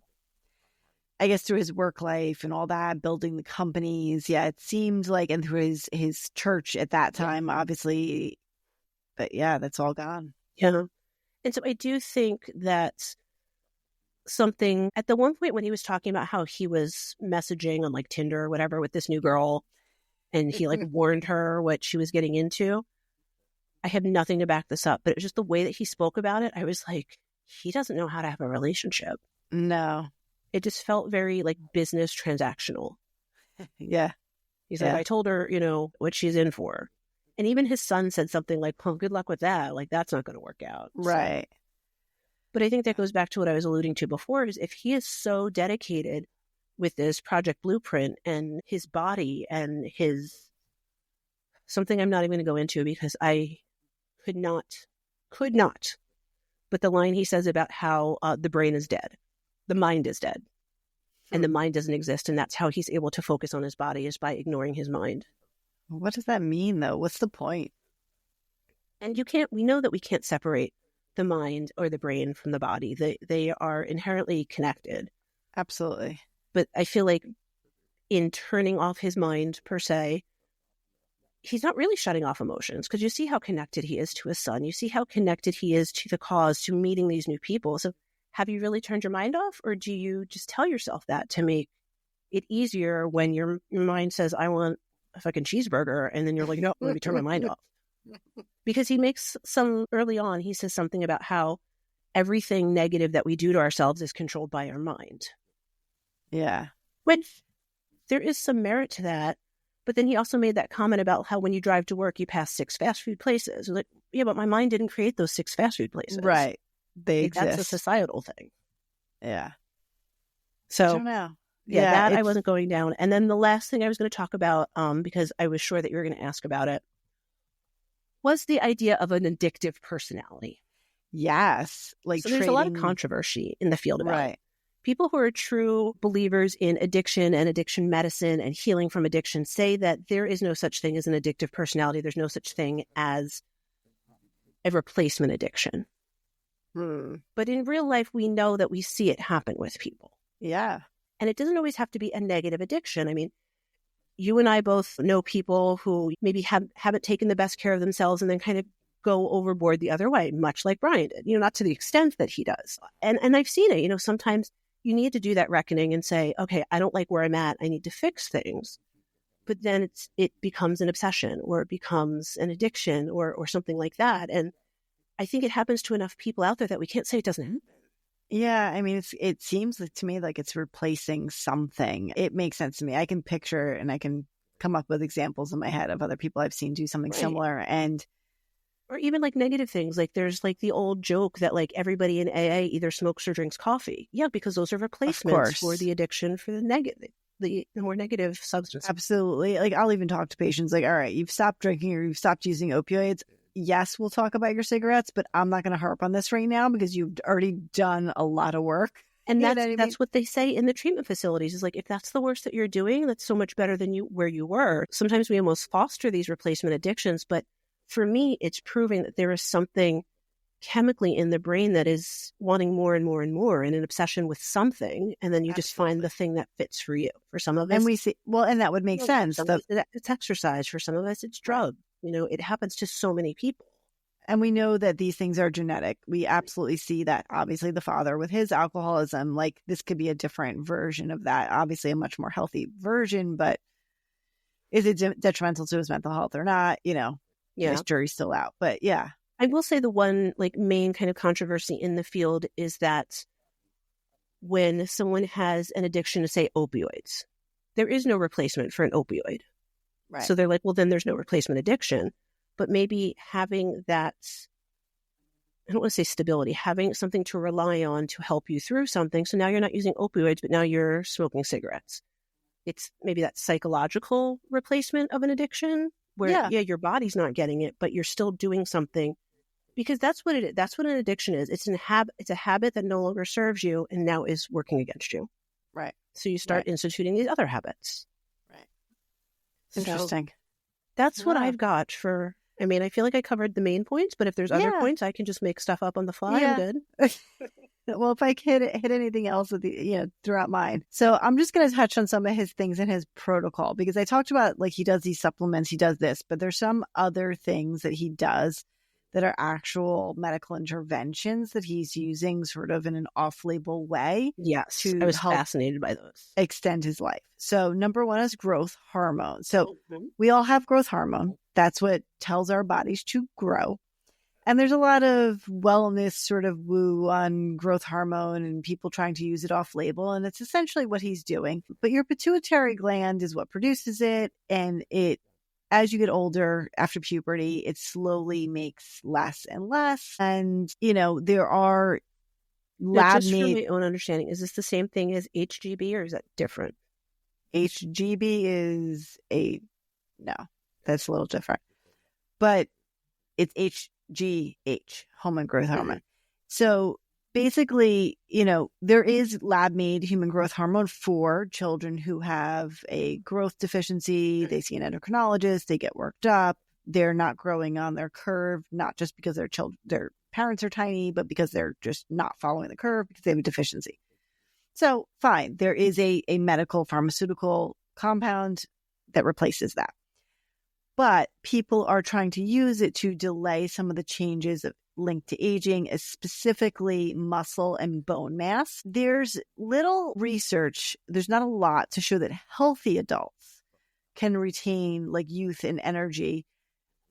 I guess through his work life and all that, building the companies. Yeah, it seemed like, and through his church at that time, obviously. But yeah, that's all gone. Yeah. And so I do think that something at the one point when he was talking about how he was messaging on like Tinder or whatever with this new girl and he like warned her what she was getting into. I have nothing to back this up, but it was just the way that he spoke about it. I was like, he doesn't know how to have a relationship. No. It just felt very like business transactional. Yeah. He's like, I told her, what she's in for. And even his son said something like, well, good luck with that. Like, that's not going to work out. Right. So. But I think that goes back to what I was alluding to before, is if he is so dedicated with this Project Blueprint and his body and his... Something I'm not even going to go into because I could not. But the line he says about how the brain is dead. The mind is dead. And the mind doesn't exist. And that's how he's able to focus on his body, is by ignoring his mind. What does that mean, though? What's the point? And we know that we can't separate the mind or the brain from the body. They are inherently connected. Absolutely. But I feel like in turning off his mind, per se, he's not really shutting off emotions, because you see how connected he is to his son. You see how connected he is to the cause, to meeting these new people. So have you really turned your mind off, or do you just tell yourself that to make it easier when your mind says, I want a fucking cheeseburger, and then you're like, no, let me turn my mind off. Because he makes early on, he says something about how everything negative that we do to ourselves is controlled by our mind. Yeah. Which there is some merit to that. But then he also made that comment about how when you drive to work, you pass 6 fast food places. Like, yeah, but my mind didn't create those 6 fast food places. Right. They exist. That's a societal thing. Yeah. So, I don't know. Yeah, I wasn't going down. And then the last thing I was going to talk about, because I was sure that you were going to ask about it, was the idea of an addictive personality. Yes. So there's a lot of controversy in the field about it. People who are true believers in addiction and addiction medicine and healing from addiction say that there is no such thing as an addictive personality. There's no such thing as a replacement addiction. But in real life, we know that we see it happen with people. Yeah. And it doesn't always have to be a negative addiction. I mean, you and I both know people who maybe haven't taken the best care of themselves and then kind of go overboard the other way, much like Brian did, not to the extent that he does. And I've seen it, sometimes you need to do that reckoning and say, okay, I don't like where I'm at. I need to fix things. But then it becomes an obsession, or it becomes an addiction, or something like that. And I think it happens to enough people out there that we can't say it doesn't happen. Yeah, I mean, it seems to me like it's replacing something. It makes sense to me. I can picture and I can come up with examples in my head of other people I've seen do something similar. And or even like negative things. Like there's like the old joke that like everybody in AA either smokes or drinks coffee. Yeah, because those are replacements for the addiction for the negative, the more negative substance. Absolutely. Like I'll even talk to patients like, all right, you've stopped drinking or you've stopped using opioids. Yes, we'll talk about your cigarettes, but I'm not going to harp on this right now because you've already done a lot of work. And that's what they say in the treatment facilities is like, if that's the worst that you're doing, that's so much better than where you were. Sometimes we almost foster these replacement addictions. But for me, it's proving that there is something chemically in the brain that is wanting more and more and more and an obsession with something. And then you just find the thing that fits for you. For some of us. And we see, well, and that would make sense. It's exercise. For some of us, it's drug. You know, it happens to so many people. And we know that these things are genetic. We absolutely see that. Obviously, the father with his alcoholism, like this could be a different version of that. Obviously, a much more healthy version, but is it detrimental to his mental health or not? You know, this jury's still out. But yeah. I will say the one like main kind of controversy in the field is that when someone has an addiction to, say, opioids, there is no replacement for an opioid. Right. So they're like, well, then there's no replacement addiction. But maybe having that, I don't want to say stability, having something to rely on to help you through something. So now you're not using opioids, but now you're smoking cigarettes. It's maybe that psychological replacement of an addiction where, your body's not getting it, but you're still doing something. Because that's what it is. That's what an addiction is. It's a habit that no longer serves you and now is working against you. Right. So you start instituting these other habits. Right. Interesting. So that's what I've got for, I mean, I feel like I covered the main points, but if there's other points, I can just make stuff up on the fly. I'm good. Well, if I hit anything else with throughout mine. So I'm just going to touch on some of his things in his protocol because I talked about like he does these supplements, he does this, but there's some other things that he does that are actual medical interventions that he's using sort of in an off-label way. Yes, I was fascinated by those. Extend his life. So number one is growth hormone. So we all have growth hormone. That's what tells our bodies to grow. And there's a lot of wellness sort of woo on growth hormone and people trying to use it off-label. And it's essentially what he's doing. But your pituitary gland is what produces it. And as you get older, after puberty, it slowly makes less and less. And, there are lab-made... Just from my own understanding, is this the same thing as HGB or is that different? HGB is no, that's a little different. But it's HGH, hormone growth hormone. So basically, there is lab-made human growth hormone for children who have a growth deficiency. They see an endocrinologist, they get worked up. They're not growing on their curve, not just because their parents are tiny, but because they're just not following the curve because they have a deficiency. So fine, there is a medical pharmaceutical compound that replaces that. But people are trying to use it to delay some of the changes linked to aging, as specifically muscle and bone mass. There's little research, there's not a lot to show that healthy adults can retain like youth and energy.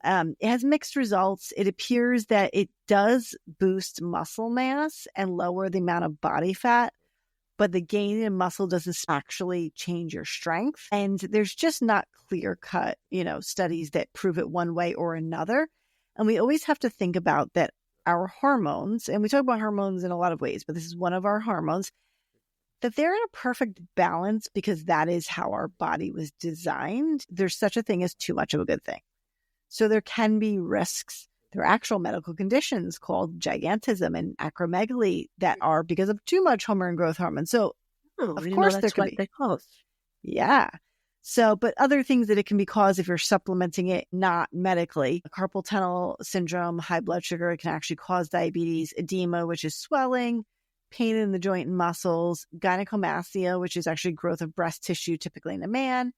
It has mixed results. It appears that it does boost muscle mass and lower the amount of body fat, but the gain in muscle doesn't actually change your strength. And there's just not clear-cut, studies that prove it one way or another. And we always have to think about that our hormones, and we talk about hormones in a lot of ways, but this is one of our hormones, that they're in a perfect balance because that is how our body was designed. There's such a thing as too much of a good thing. So there can be risks. There are actual medical conditions called gigantism and acromegaly that are because of too much hormone growth hormone. So of course there could be. Yeah. So, but other things that it can be caused if you're supplementing it, not medically. Carpal tunnel syndrome, high blood sugar, it can actually cause diabetes, edema, which is swelling, pain in the joint and muscles, gynecomastia, which is actually growth of breast tissue, typically in a man,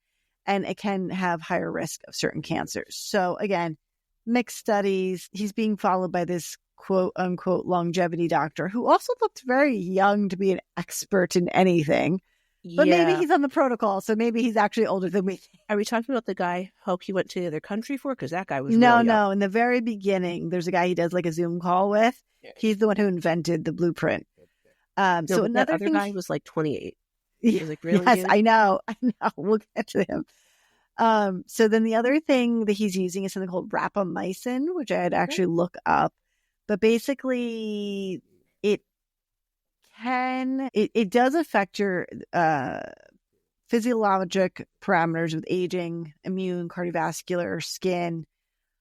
and it can have higher risk of certain cancers. So again, mixed studies. He's being followed by this quote unquote longevity doctor who also looked very young to be an expert in anything. But maybe he's on the protocol, so maybe he's actually older than we think. Are we talking about the guy Hope he went to the other country for? Because that guy was No. In the very beginning, there's a guy he does like a Zoom call with. Yeah. He's the one who invented the blueprint. No, So but that another other thing, guy was like 28. He was like, really? yes, Dude? I know. We'll get to him. So then the other thing that he's using is something called rapamycin, which I had actually look up. But basically, it does affect your physiologic parameters with aging, immune, cardiovascular, skin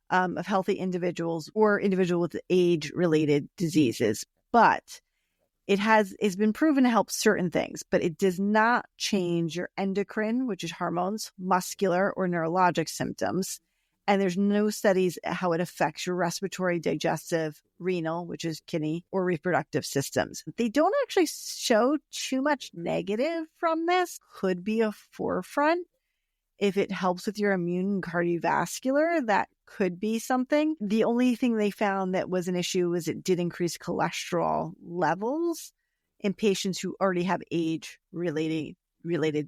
of healthy individuals or individuals with age-related diseases. But it's been proven to help certain things, but it does not change your endocrine, which is hormones, muscular or neurologic symptoms. And there's no studies how it affects your respiratory, digestive, renal, which is kidney, or reproductive systems. They don't actually show too much negative from this. Could be a forefront. If it helps with your immune and cardiovascular, that could be something. The only thing they found that was an issue was it did increase cholesterol levels in patients who already have age-related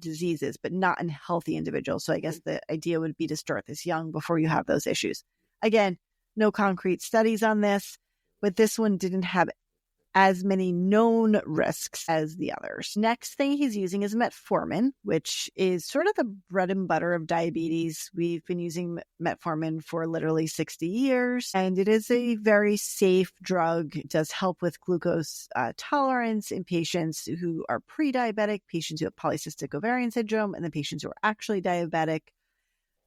diseases, but not in healthy individuals. So I guess the idea would be to start this young before you have those issues. Again, no concrete studies on this, but this one didn't have as many known risks as the others. Next thing he's using is metformin, which is sort of the bread and butter of diabetes. We've been using metformin for literally 60 years, and it is a very safe drug. It does help with glucose tolerance in patients who are pre-diabetic, patients who have polycystic ovarian syndrome, and the patients who are actually diabetic.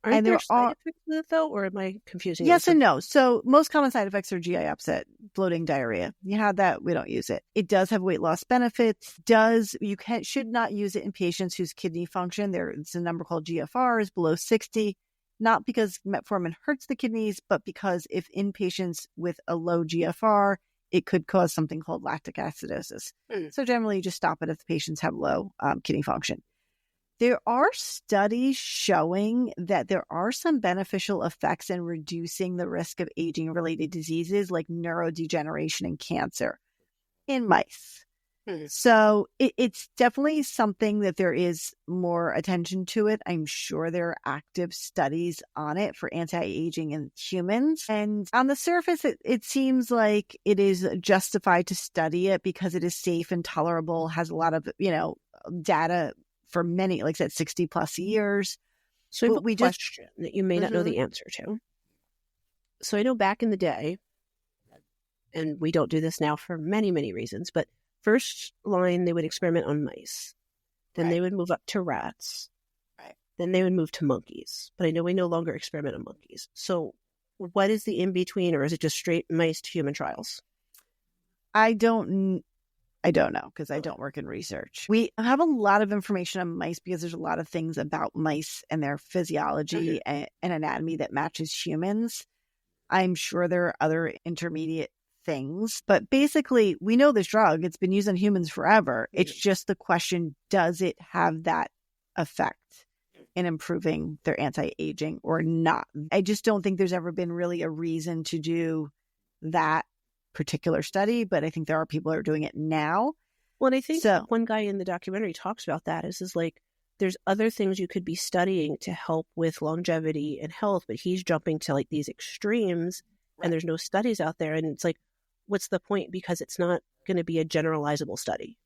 Aren't there side effects with it, though, or am I confusing it? Yes and no. So most common side effects are GI upset, bloating, diarrhea. You have that, we don't use it. It does have weight loss benefits. Should not use it in patients whose kidney function, it's a number called GFR, is below 60. Not because metformin hurts the kidneys, but because if in patients with a low GFR, it could cause something called lactic acidosis. So generally, you just stop it if the patients have low kidney function. There are studies showing that there are some beneficial effects in reducing the risk of aging-related diseases like neurodegeneration and cancer in mice. So it's definitely something that there is more attention to it. I'm sure there are active studies on it for anti-aging in humans. And on the surface, it seems like it is justified to study it because it is safe and tolerable, has a lot of, data for many, like I said, 60 plus years. So I have a question that you may not know the answer to. So I know back in the day, and we don't do this now for many, many reasons, but first line, they would experiment on mice. Then they would move up to rats. Then they would move to monkeys. But I know we no longer experiment on monkeys. So what is the in-between, or is it just straight mice to human trials? I don't know because I don't work in research. We have a lot of information on mice because there's a lot of things about mice and their physiology and anatomy that matches humans. I'm sure there are other intermediate things, but basically we know this drug, it's been used on humans forever. It's just the question, does it have that effect in improving their anti-aging or not? I just don't think there's ever been really a reason to do that particular study, but I think there are people who are doing it now. Well, and I think one guy in the documentary talks about that is like there's other things you could be studying to help with longevity and health, but he's jumping to like these extremes and there's no studies out there, and it's like, what's the point? Because it's not going to be a generalizable study.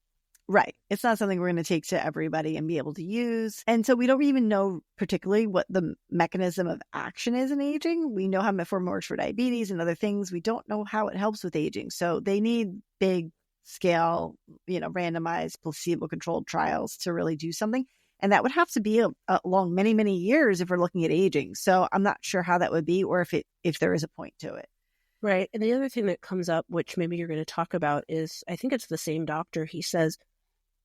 Right. It's not something we're going to take to everybody and be able to use. And so we don't even know particularly what the mechanism of action is in aging. We know how metformin works for diabetes and other things. We don't know how it helps with aging. So they need big scale, randomized placebo-controlled trials to really do something. And that would have to be along many, many years if we're looking at aging. So I'm not sure how that would be or if there is a point to it. Right. And the other thing that comes up, which maybe you're going to talk about, is I think it's the same doctor. He says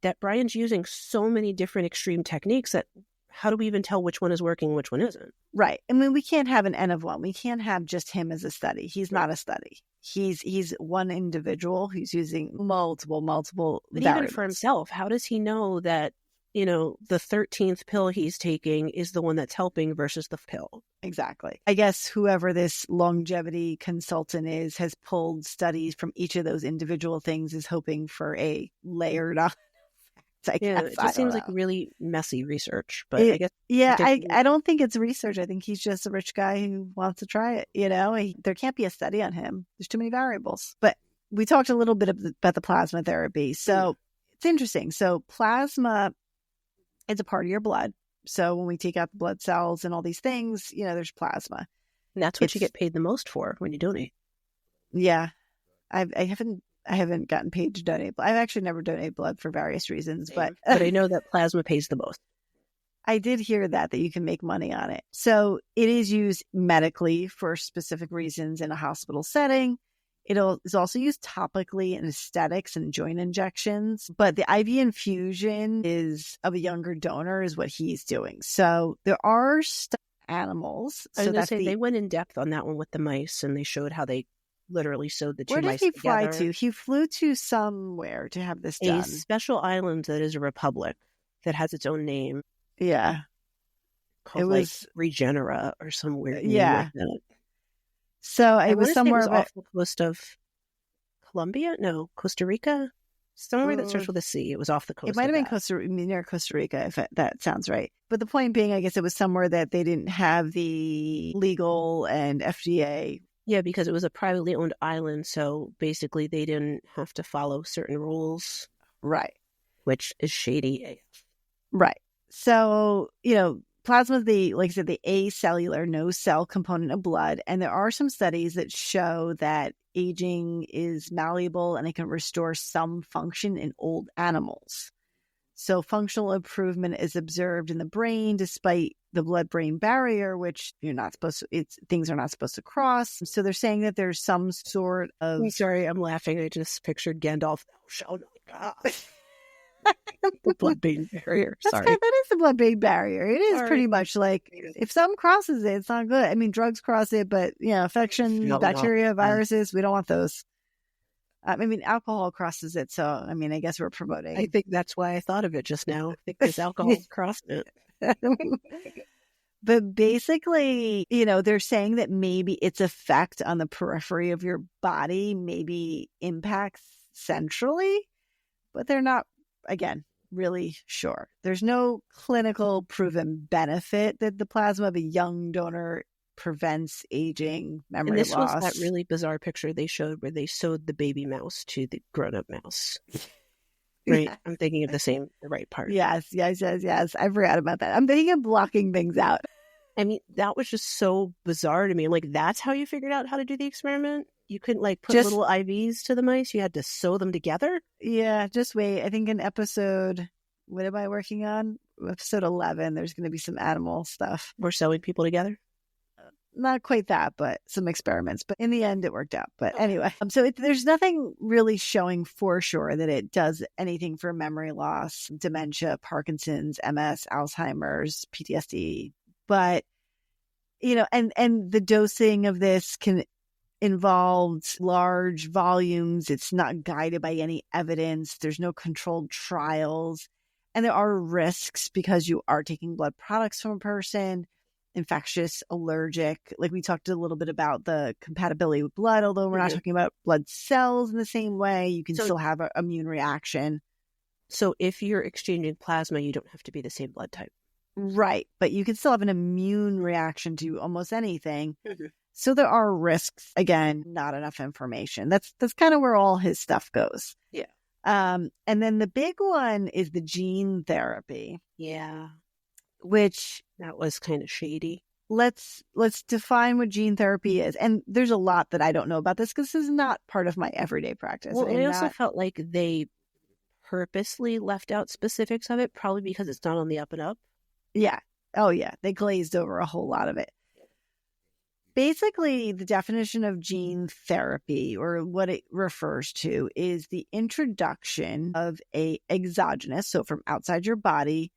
that Brian's using so many different extreme techniques that how do we even tell which one is working, which one isn't? Right. I mean, we can't have an N of one. We can't have just him as a study. He's not a study. He's one individual who's using multiple But variables. even for himself, how does he know that, the 13th pill he's taking is the one that's helping versus the pill? Exactly. I guess whoever this longevity consultant is has pulled studies from each of those individual things, is hoping for a layered on. It just seems like really messy research, but I guess. Yeah, I don't think it's research. I think he's just a rich guy who wants to try it. There can't be a study on him. There's too many variables. But we talked a little bit about the plasma therapy. So it's interesting. So plasma is a part of your blood. So when we take out the blood cells and all these things, there's plasma. And that's what you get paid the most for when you donate. Yeah. I haven't gotten paid to donate. I've actually never donated blood for various reasons, but I know that plasma pays the most. I did hear that you can make money on it. So it is used medically for specific reasons in a hospital setting. It is also used topically in aesthetics and joint injections. But the IV infusion is of a younger donor is what he's doing. So there are animals. I was going to say, they went in depth on that one with the mice, and they showed how they literally sewed the two mice together. Where did he fly to? He flew to somewhere to have this done. A special island that is a republic that has its own name. Yeah. Called it was Regenera or some weird name like that. So it was somewhere off the coast of Colombia? No, Costa Rica? Somewhere that starts with a C. It was off the coast. It might have been near Costa Rica, if that sounds right. But the point being, I guess it was somewhere that they didn't have the legal and FDA. Yeah, because it was a privately owned island. So basically they didn't have to follow certain rules. Right. Which is shady AF. Right. So, plasma is like I said, the acellular, no cell component of blood. And there are some studies that show that aging is malleable and it can restore some function in old animals. So functional improvement is observed in the brain despite the blood-brain barrier, which things are not supposed to cross. So they're saying that there's some sort of... I'm sorry, I'm laughing. I just pictured Gandalf. Thou shalt not pass. The blood-brain barrier. Sorry. That is the blood-brain barrier. It is pretty much like if something crosses it, it's not good. I mean, drugs cross it, but infection, bacteria, viruses, we don't want those. I mean, alcohol crosses it. So, I mean, I guess we're promoting. I think that's why I thought of it just now. I think this alcohol crossed it. But basically, they're saying that maybe its effect on the periphery of your body maybe impacts centrally, but they're not, again, really sure. There's no clinical proven benefit that the plasma of a young donor prevents aging, memory loss. And this was that really bizarre picture they showed where they sewed the baby mouse to the grown-up mouse. Right? Yeah. I'm thinking of the right part. Yes. I forgot about that. I'm thinking of blocking things out. I mean, that was just so bizarre to me. Like, that's how you figured out how to do the experiment? You couldn't put little IVs to the mice? You had to sew them together? Yeah, just wait. I think in episode, what am I working on? Episode 11, there's going to be some animal stuff. We're sewing people together? Not quite that, but some experiments. But in the end, it worked out. But anyway, so there's nothing really showing for sure that it does anything for memory loss, dementia, Parkinson's, MS, Alzheimer's, PTSD. But, and the dosing of this can involve large volumes. It's not guided by any evidence. There's no controlled trials. And there are risks because you are taking blood products from a person. Infectious, allergic. Like we talked a little bit about the compatibility with blood, although we're not talking about blood cells in the same way. You can still have an immune reaction. So if you're exchanging plasma, you don't have to be the same blood type. Right. But you can still have an immune reaction to almost anything. Mm-hmm. So there are risks. Again, not enough information. That's kind of where all his stuff goes. Yeah. And then the big one is the gene therapy. Yeah. Which that was kind of shady. Let's define what gene therapy is. And there's a lot that I don't know about this because this is not part of my everyday practice. Well, I also felt like they purposely left out specifics of it, probably because it's not on the up and up. Yeah. Oh, yeah. They glazed over a whole lot of it. Basically, the definition of gene therapy, or what it refers to, is the introduction of a exogenous, so from outside your body,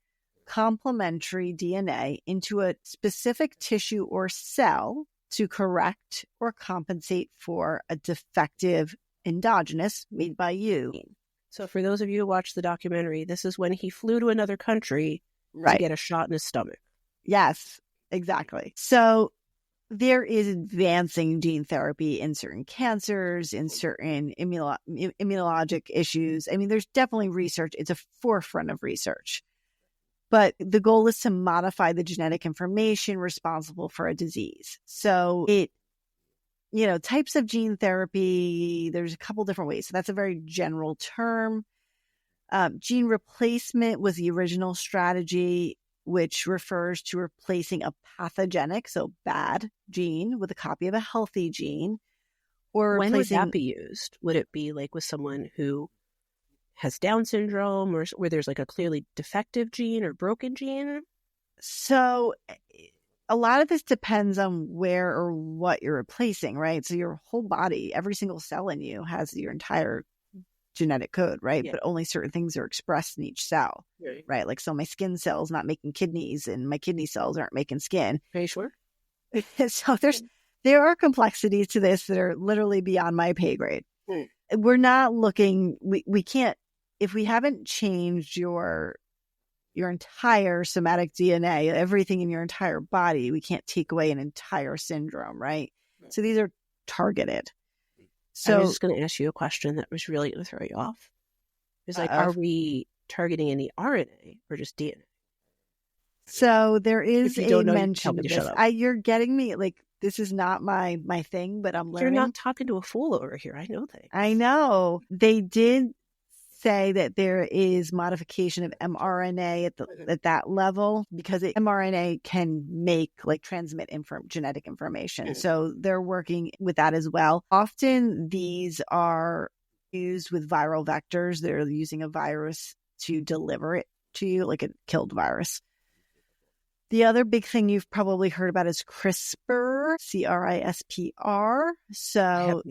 complementary DNA into a specific tissue or cell to correct or compensate for a defective endogenous made by you. So for those of you who watched the documentary, this is when he flew to another country to get a shot in his stomach. Yes, exactly. So there is advancing gene therapy in certain cancers, in certain immunologic issues. I mean, there's definitely research. It's a forefront of research. But the goal is to modify the genetic information responsible for a disease. So it types of gene therapy, there's a couple different ways. So that's a very general term. Gene replacement was the original strategy, which refers to replacing a pathogenic, so bad gene with a copy of a healthy gene. Or when replacing... would that be used? Would it be like with someone who has Down syndrome, or where there's like a clearly defective gene or broken gene? So a lot of this depends on where or what you're replacing, right? So your whole body, every single cell in you has your entire genetic code, right? Yeah. But only certain things are expressed in each cell, right? Like, so my skin cells not making kidneys and my kidney cells aren't making skin. Are you sure? So there are complexities to this that are literally beyond my pay grade. We're not looking, we can't, if we haven't changed your entire somatic DNA, everything in your entire body, we can't take away an entire syndrome, right? So these are targeted. So I was just going to ask you a question that was really going to throw you off. It's like, are we targeting any RNA or just DNA? So there is a mention of this. You're getting me, like, this is not my thing, but I'm learning. You're not talking to a fool over here. I know things. I know. They did say that there is modification of mRNA at that level, because mRNA can transmit genetic information. So they're working with that as well. Often these are used with viral vectors. They're using a virus to deliver it to you, like a killed virus. The other big thing you've probably heard about is CRISPR, CRISPR. So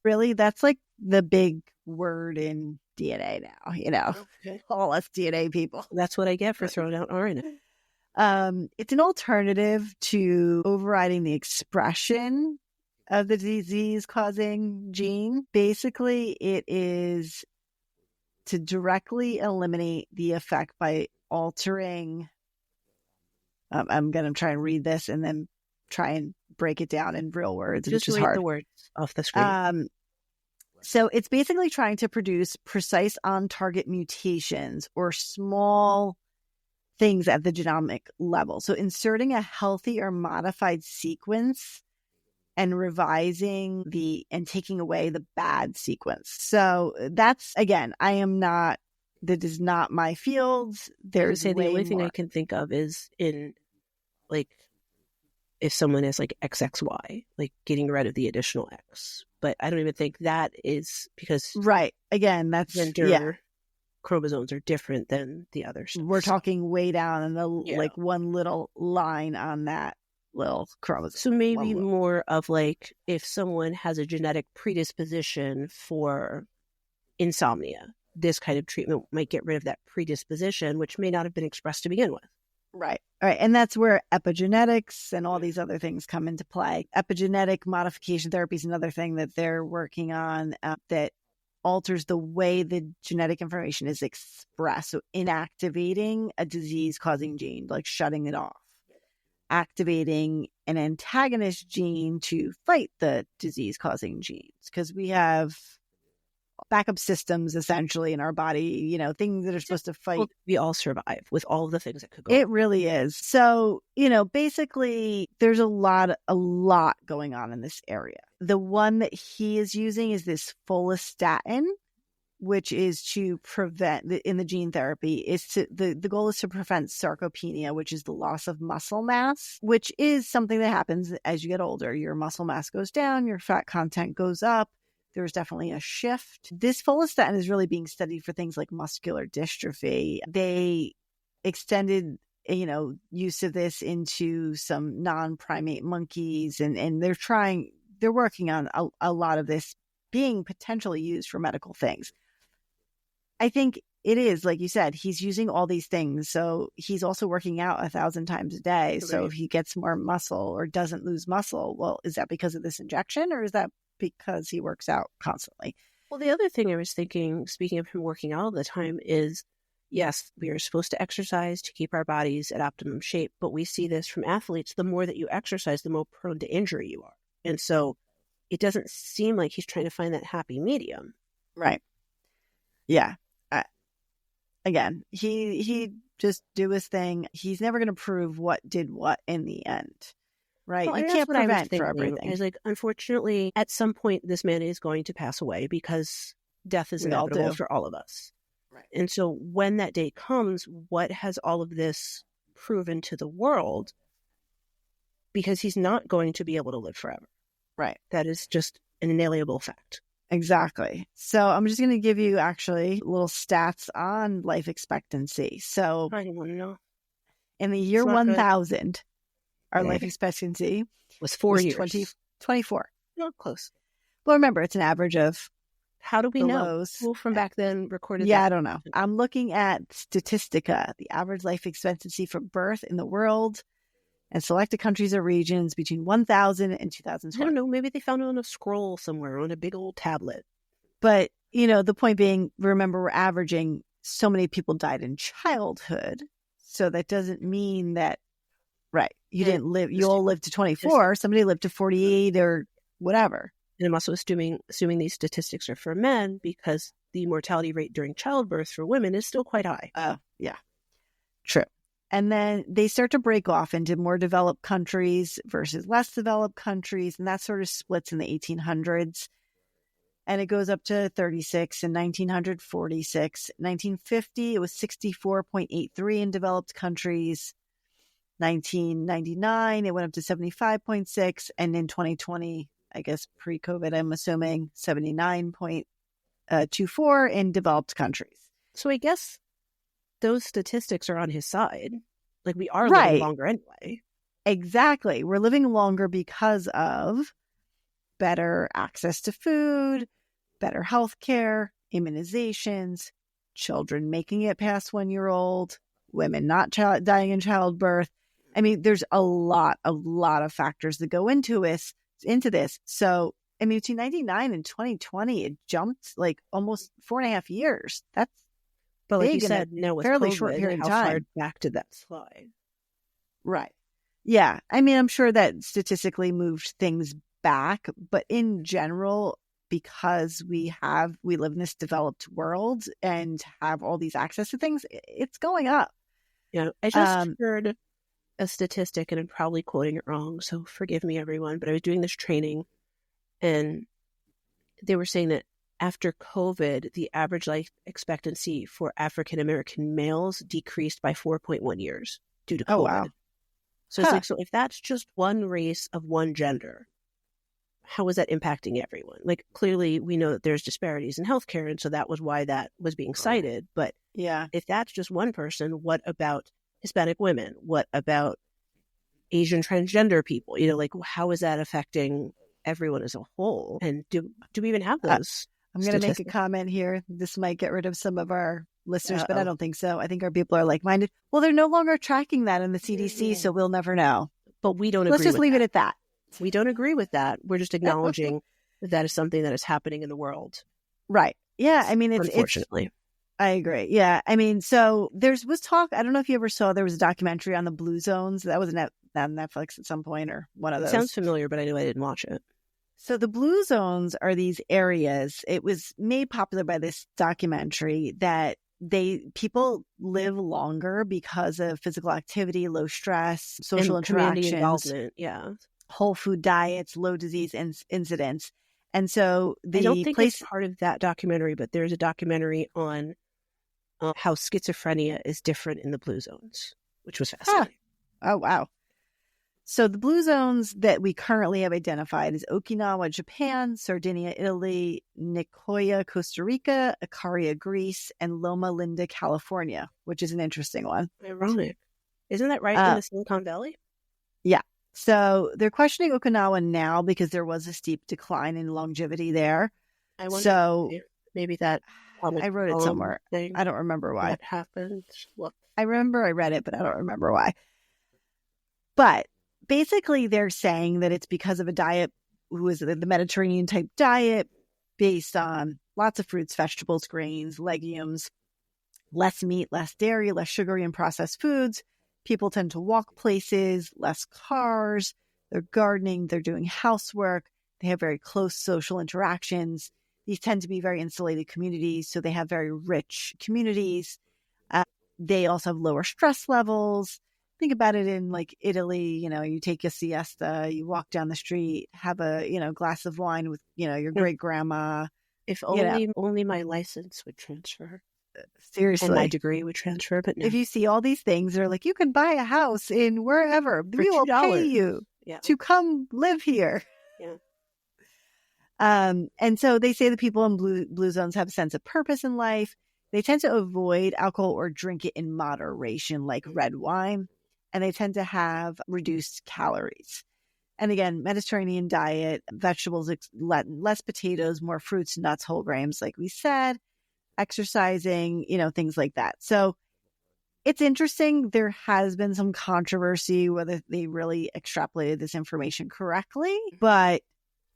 really, that's like the big word in DNA now, Okay. All us DNA people. That's what I get for throwing out RNA. It's an alternative to overriding the expression of the disease-causing gene. Basically, it is to directly eliminate the effect by altering... I'm going to try and read this and then try and break it down in real words, Just which is read hard. the words off the screen. So it's basically trying to produce precise on-target mutations or small things at the genomic level. So inserting a healthy or modified sequence and revising and taking away the bad sequence. So that's, again, that is not my field. There's the only thing I can think of is in, like, if someone has like XXY, like getting rid of the additional X. But I don't even think that is because... Right. Again, that's... gender chromosomes are different than the others. We're talking way down in like one little line on that little chromosome. So maybe more of like, if someone has a genetic predisposition for insomnia, this kind of treatment might get rid of that predisposition, which may not have been expressed to begin with. Right. All right. And that's where epigenetics and all these other things come into play. Epigenetic modification therapy is another thing that they're working on that alters the way the genetic information is expressed. So inactivating a disease-causing gene, like shutting it off. Activating an antagonist gene to fight the disease-causing genes. Because we have backup systems essentially in our body, things that are supposed to fight. We all survive with all the things that could go It on. really is. So, basically there's a lot going on in this area. The one that he is using is this follistatin, which is to prevent in the gene therapy the goal is to prevent sarcopenia, which is the loss of muscle mass, which is something that happens as you get older. Your muscle mass goes down, your fat content goes up. There's definitely a shift. This follistatin is really being studied for things like muscular dystrophy. They extended, use of this into some non-primate monkeys, and they're working on a lot of this being potentially used for medical things. I think it is, like you said, he's using all these things. So he's also working out 1,000 times a day. Okay. So if he gets more muscle or doesn't lose muscle, well, is that because of this injection, or is that because he works out constantly? Well, the other thing I was thinking, speaking of him working out all the time, is yes, we are supposed to exercise to keep our bodies at optimum shape, but we see this from athletes. The more that you exercise, the more prone to injury you are. And so it doesn't seem like he's trying to find that happy medium. Right. Yeah. Again, he just do his thing. He's never going to prove what did what in the end. right? Well, You can't prevent for everything. Is like, unfortunately, at some point, this man is going to pass away because death is inevitable for all of us. Right. And so when that day comes, what has all of this proven to the world? Because he's not going to be able to live forever. Right. That is just an inalienable fact. Exactly. So I'm just going to give you actually little stats on life expectancy. So I don't want to know. In the year 1000, our life expectancy was 4 years. 24. Not close. Well, remember, it's an average of. How do we know? Who from back then recorded that? Yeah, I don't know. I'm looking at Statistica, the average life expectancy for birth in the world and selected countries or regions between 1000 and 2020. I don't know. Maybe they found it on a scroll somewhere on a big old tablet. But, the point being, remember, we're averaging so many people died in childhood. So that doesn't mean that, right, you didn't live, you all lived to 24, somebody lived to 48 or whatever. And I'm also assuming these statistics are for men because the mortality rate during childbirth for women is still quite high. Yeah, true. And then they start to break off into more developed countries versus less developed countries. And that sort of splits in the 1800s. And it goes up to 36 in 1900, 46. 1950, it was 64.83 in developed countries. 1999, it went up to 75.6. And in 2020, I guess pre-COVID, I'm assuming 79.24 in developed countries. So I guess those statistics are on his side. Like, we are living longer anyway. Exactly. We're living longer because of better access to food, better health care, immunizations, children making it past 1 year old, women not dying in childbirth. I mean, there's a lot of factors that go into this. So, I mean, between 1999 and 2020, it jumped like almost 4.5 years. That's but like you said, with fairly COVID, short period of how time. far back did that slide? Right. Yeah. I mean, I'm sure that statistically moved things back, but in general, because we live in this developed world and have all these access to things, it's going up. Yeah. I just heard a statistic, and I'm probably quoting it wrong, so forgive me, everyone, but I was doing this training and they were saying that after COVID, the average life expectancy for African American males decreased by 4.1 years due to COVID. Oh, wow. So it's like, so if that's just one race of one gender, how is that impacting everyone? Like, clearly we know that there's disparities in healthcare, and so that was why that was being cited. But yeah, if that's just one person, what about Hispanic women? What about Asian transgender people? Like, how is that affecting everyone as a whole? And do we even have those? I'm going to make a comment here. This might get rid of some of our listeners, but I don't think so. I think our people are like-minded. Well, they're no longer tracking that in the CDC, so we'll never know. But we don't agree with that. Let's just leave it at that. We don't agree with that. We're just acknowledging that is something that is happening in the world. Right. Yeah. I mean, unfortunately. I agree. Yeah. I mean, so was talk. I don't know if you ever saw, there was a documentary on the blue zones. That was on Netflix at some point, or one of those. It sounds familiar, but I know I didn't watch it. So the blue zones are these areas. It was made popular by this documentary that people live longer because of physical activity, low stress, social interactions, involvement. Yeah. Whole food diets, low disease incidence. And so I don't think it's part of that documentary, but there's a documentary on how schizophrenia is different in the blue zones, which was fascinating. Oh, wow. So the blue zones that we currently have identified is Okinawa, Japan, Sardinia, Italy, Nicoya, Costa Rica, Icaria, Greece, and Loma Linda, California, which is an interesting one. Ironic. Isn't that right in the Silicon Valley? Yeah. So they're questioning Okinawa now because there was a steep decline in longevity there. I wonder maybe that I wrote it somewhere. I don't remember why. What happened? Look. I remember I read it, but I don't remember why. But basically, they're saying that it's because of a diet, the Mediterranean type diet, based on lots of fruits, vegetables, grains, legumes, less meat, less dairy, less sugary and processed foods. People tend to walk places, less cars, they're gardening, they're doing housework, they have very close social interactions. These tend to be very insulated communities, so they have very rich communities. They also have lower stress levels. Think about it in like Italy, you take a siesta, you walk down the street, have a, glass of wine with, your great grandma. If only my license would transfer. Seriously. And my degree would transfer, but no. If you see all these things, they're like, you can buy a house in wherever. We will pay you to come live here. Yeah. And so they say the people in blue zones have a sense of purpose in life. They tend to avoid alcohol or drink it in moderation, like red wine. And they tend to have reduced calories. And again, Mediterranean diet, vegetables, less potatoes, more fruits, nuts, whole grains, like we said, exercising, things like that. So it's interesting. There has been some controversy whether they really extrapolated this information correctly, but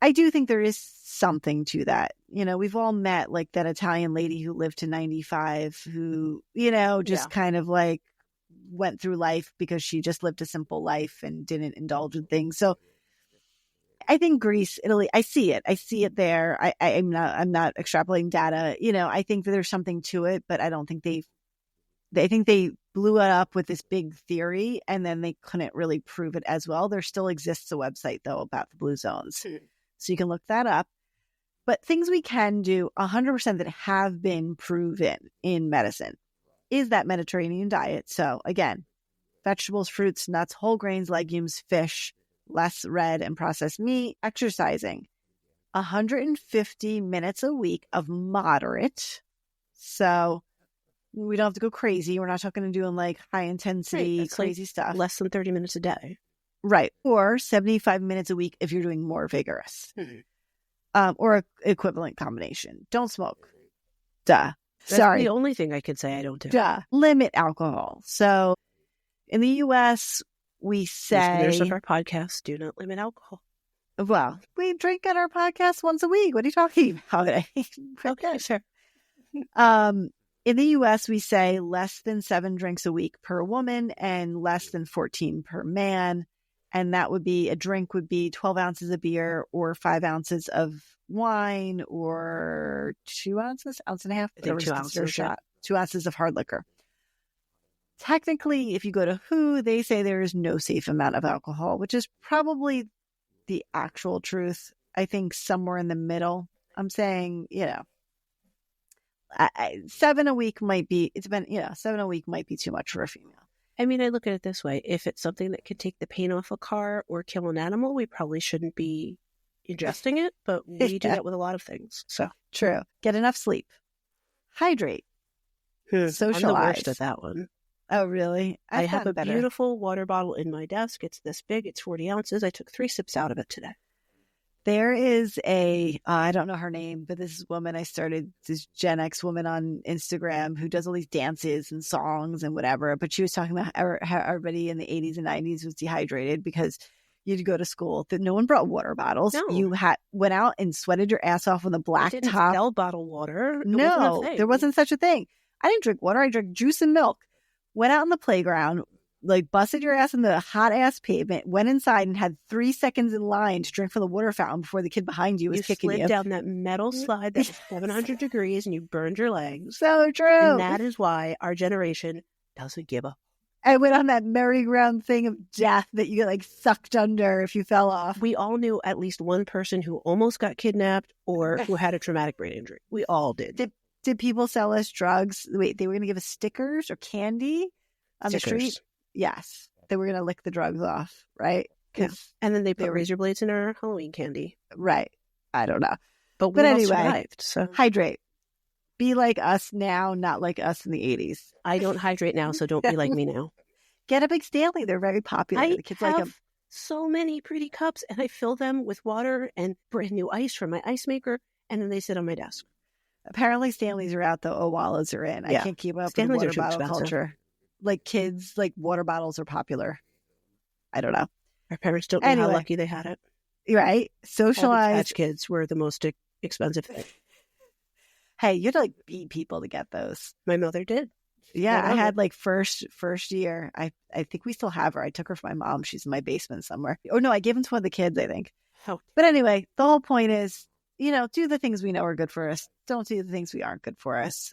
I do think there is something to that. We've all met like that Italian lady who lived to 95 who, just kind of like went through life because she just lived a simple life and didn't indulge in things. So I think Greece, Italy, I see it there. I'm not extrapolating data. I think that there's something to it, but I don't think I think they blew it up with this big theory and then they couldn't really prove it as well. There still exists a website though about the blue zones. So you can look that up. But things we can do 100% that have been proven in medicine is that Mediterranean diet. So again, vegetables, fruits, nuts, whole grains, legumes, fish, less red and processed meat, exercising 150 minutes a week of moderate. So we don't have to go crazy. We're not talking to doing like high intensity, crazy stuff. Less than 30 minutes a day. Right. Or 75 minutes a week if you're doing more vigorous. Or an equivalent combination. Don't smoke. Duh. That's the only thing I could say I don't do. Duh. Limit alcohol. So in the U.S., we say... Listeners of our podcast, do not limit alcohol. Well, we drink on our podcast once a week. What are you talking about? Okay, sure. In the U.S., we say less than 7 drinks a week per woman and less than 14 per man. And that would be, a drink would be 12 ounces of beer or 5 ounces of wine or 2 ounces, ounce and a half, whatever 2 ounces, shot, 2 ounces of hard liquor. Technically, if you go to WHO, they say there is no safe amount of alcohol, which is probably the actual truth. I think somewhere in the middle. I'm saying, 7 a week might be, 7 a week might be too much for a female. I mean, I look at it this way. If it's something that could take the paint off a car or kill an animal, we probably shouldn't be ingesting it, but we do that with a lot of things. So true. Get enough sleep. Hydrate. Socialize. I'm the worst at that one. Oh, really? I have a beautiful water bottle in my desk. It's this big. It's 40 ounces. I took 3 sips out of it today. There is I don't know her name, but this woman this Gen X woman on Instagram who does all these dances and songs and whatever. But she was talking about how everybody in the 80s and 90s was dehydrated because you'd go to school. That no one brought water bottles. No. You went out and sweated your ass off with a black didn't top. Sell bottled water. There wasn't such a thing. I didn't drink water. I drank juice and milk. Went out on the playground, like busted your ass in the hot ass pavement, went inside and had 3 seconds in line to drink from the water fountain before the kid behind you was kicking you. You slid down that metal slide that was 700 degrees and you burned your legs. So true. And that is why our generation doesn't give up. I went on that merry-go-round thing of death that you get like sucked under if you fell off. We all knew at least one person who almost got kidnapped or who had a traumatic brain injury. We all did. Did people sell us drugs? Wait, they were going to give us stickers or candy on the street? Yes. They were going to lick the drugs off, right? Yeah. And then they put razor blades in our Halloween candy. Right. I don't know. But anyway, survived, so. Hydrate. Be like us now, not like us in the 80s. I don't hydrate now, so don't be like me now. Get a big Stanley. They're very popular. The kids like them. So many pretty cups, and I fill them with water and brand new ice from my ice maker, and then they sit on my desk. Apparently Stanleys are out, though. Owalas are in. Yeah. I can't keep up with water bottle culture. Like kids, like water bottles are popular. I don't know. Our parents don't know how lucky they had it. Right? Socialize. Patch Kids were the most expensive thing. Hey, you had to like beat people to get those. My mother did. Yeah, I had like first year. I think we still have her. I took her from my mom. She's in my basement somewhere. Oh no, I gave them to one of the kids, I think. Oh. But anyway, the whole point is, do the things we know are good for us. Don't do the things we aren't good for us.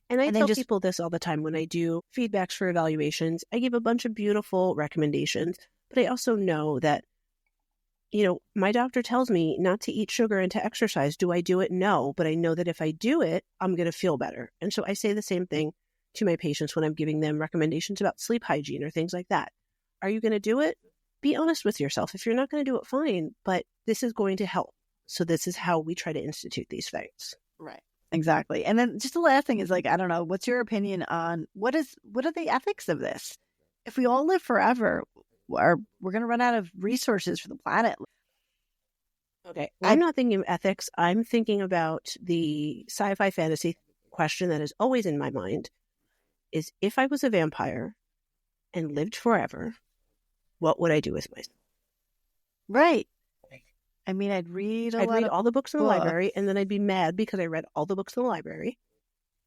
And I tell people this all the time when I do feedbacks for evaluations. I give a bunch of beautiful recommendations, but I also know that, my doctor tells me not to eat sugar and to exercise. Do I do it? No, but I know that if I do it, I'm going to feel better. And so I say the same thing to my patients when I'm giving them recommendations about sleep hygiene or things like that. Are you going to do it? Be honest with yourself. If you're not going to do it, fine, but this is going to help. So this is how we try to institute these things. Right. Exactly. And then just the last thing is I don't know, what's your opinion on what are the ethics of this? If we all live forever, we're going to run out of resources for the planet. Okay. I'm not thinking of ethics. I'm thinking about the sci-fi fantasy question that is always in my mind is, if I was a vampire and lived forever, what would I do with myself? Right. I mean, I'd read all the books in the library, and then I'd be mad because I read all the books in the library.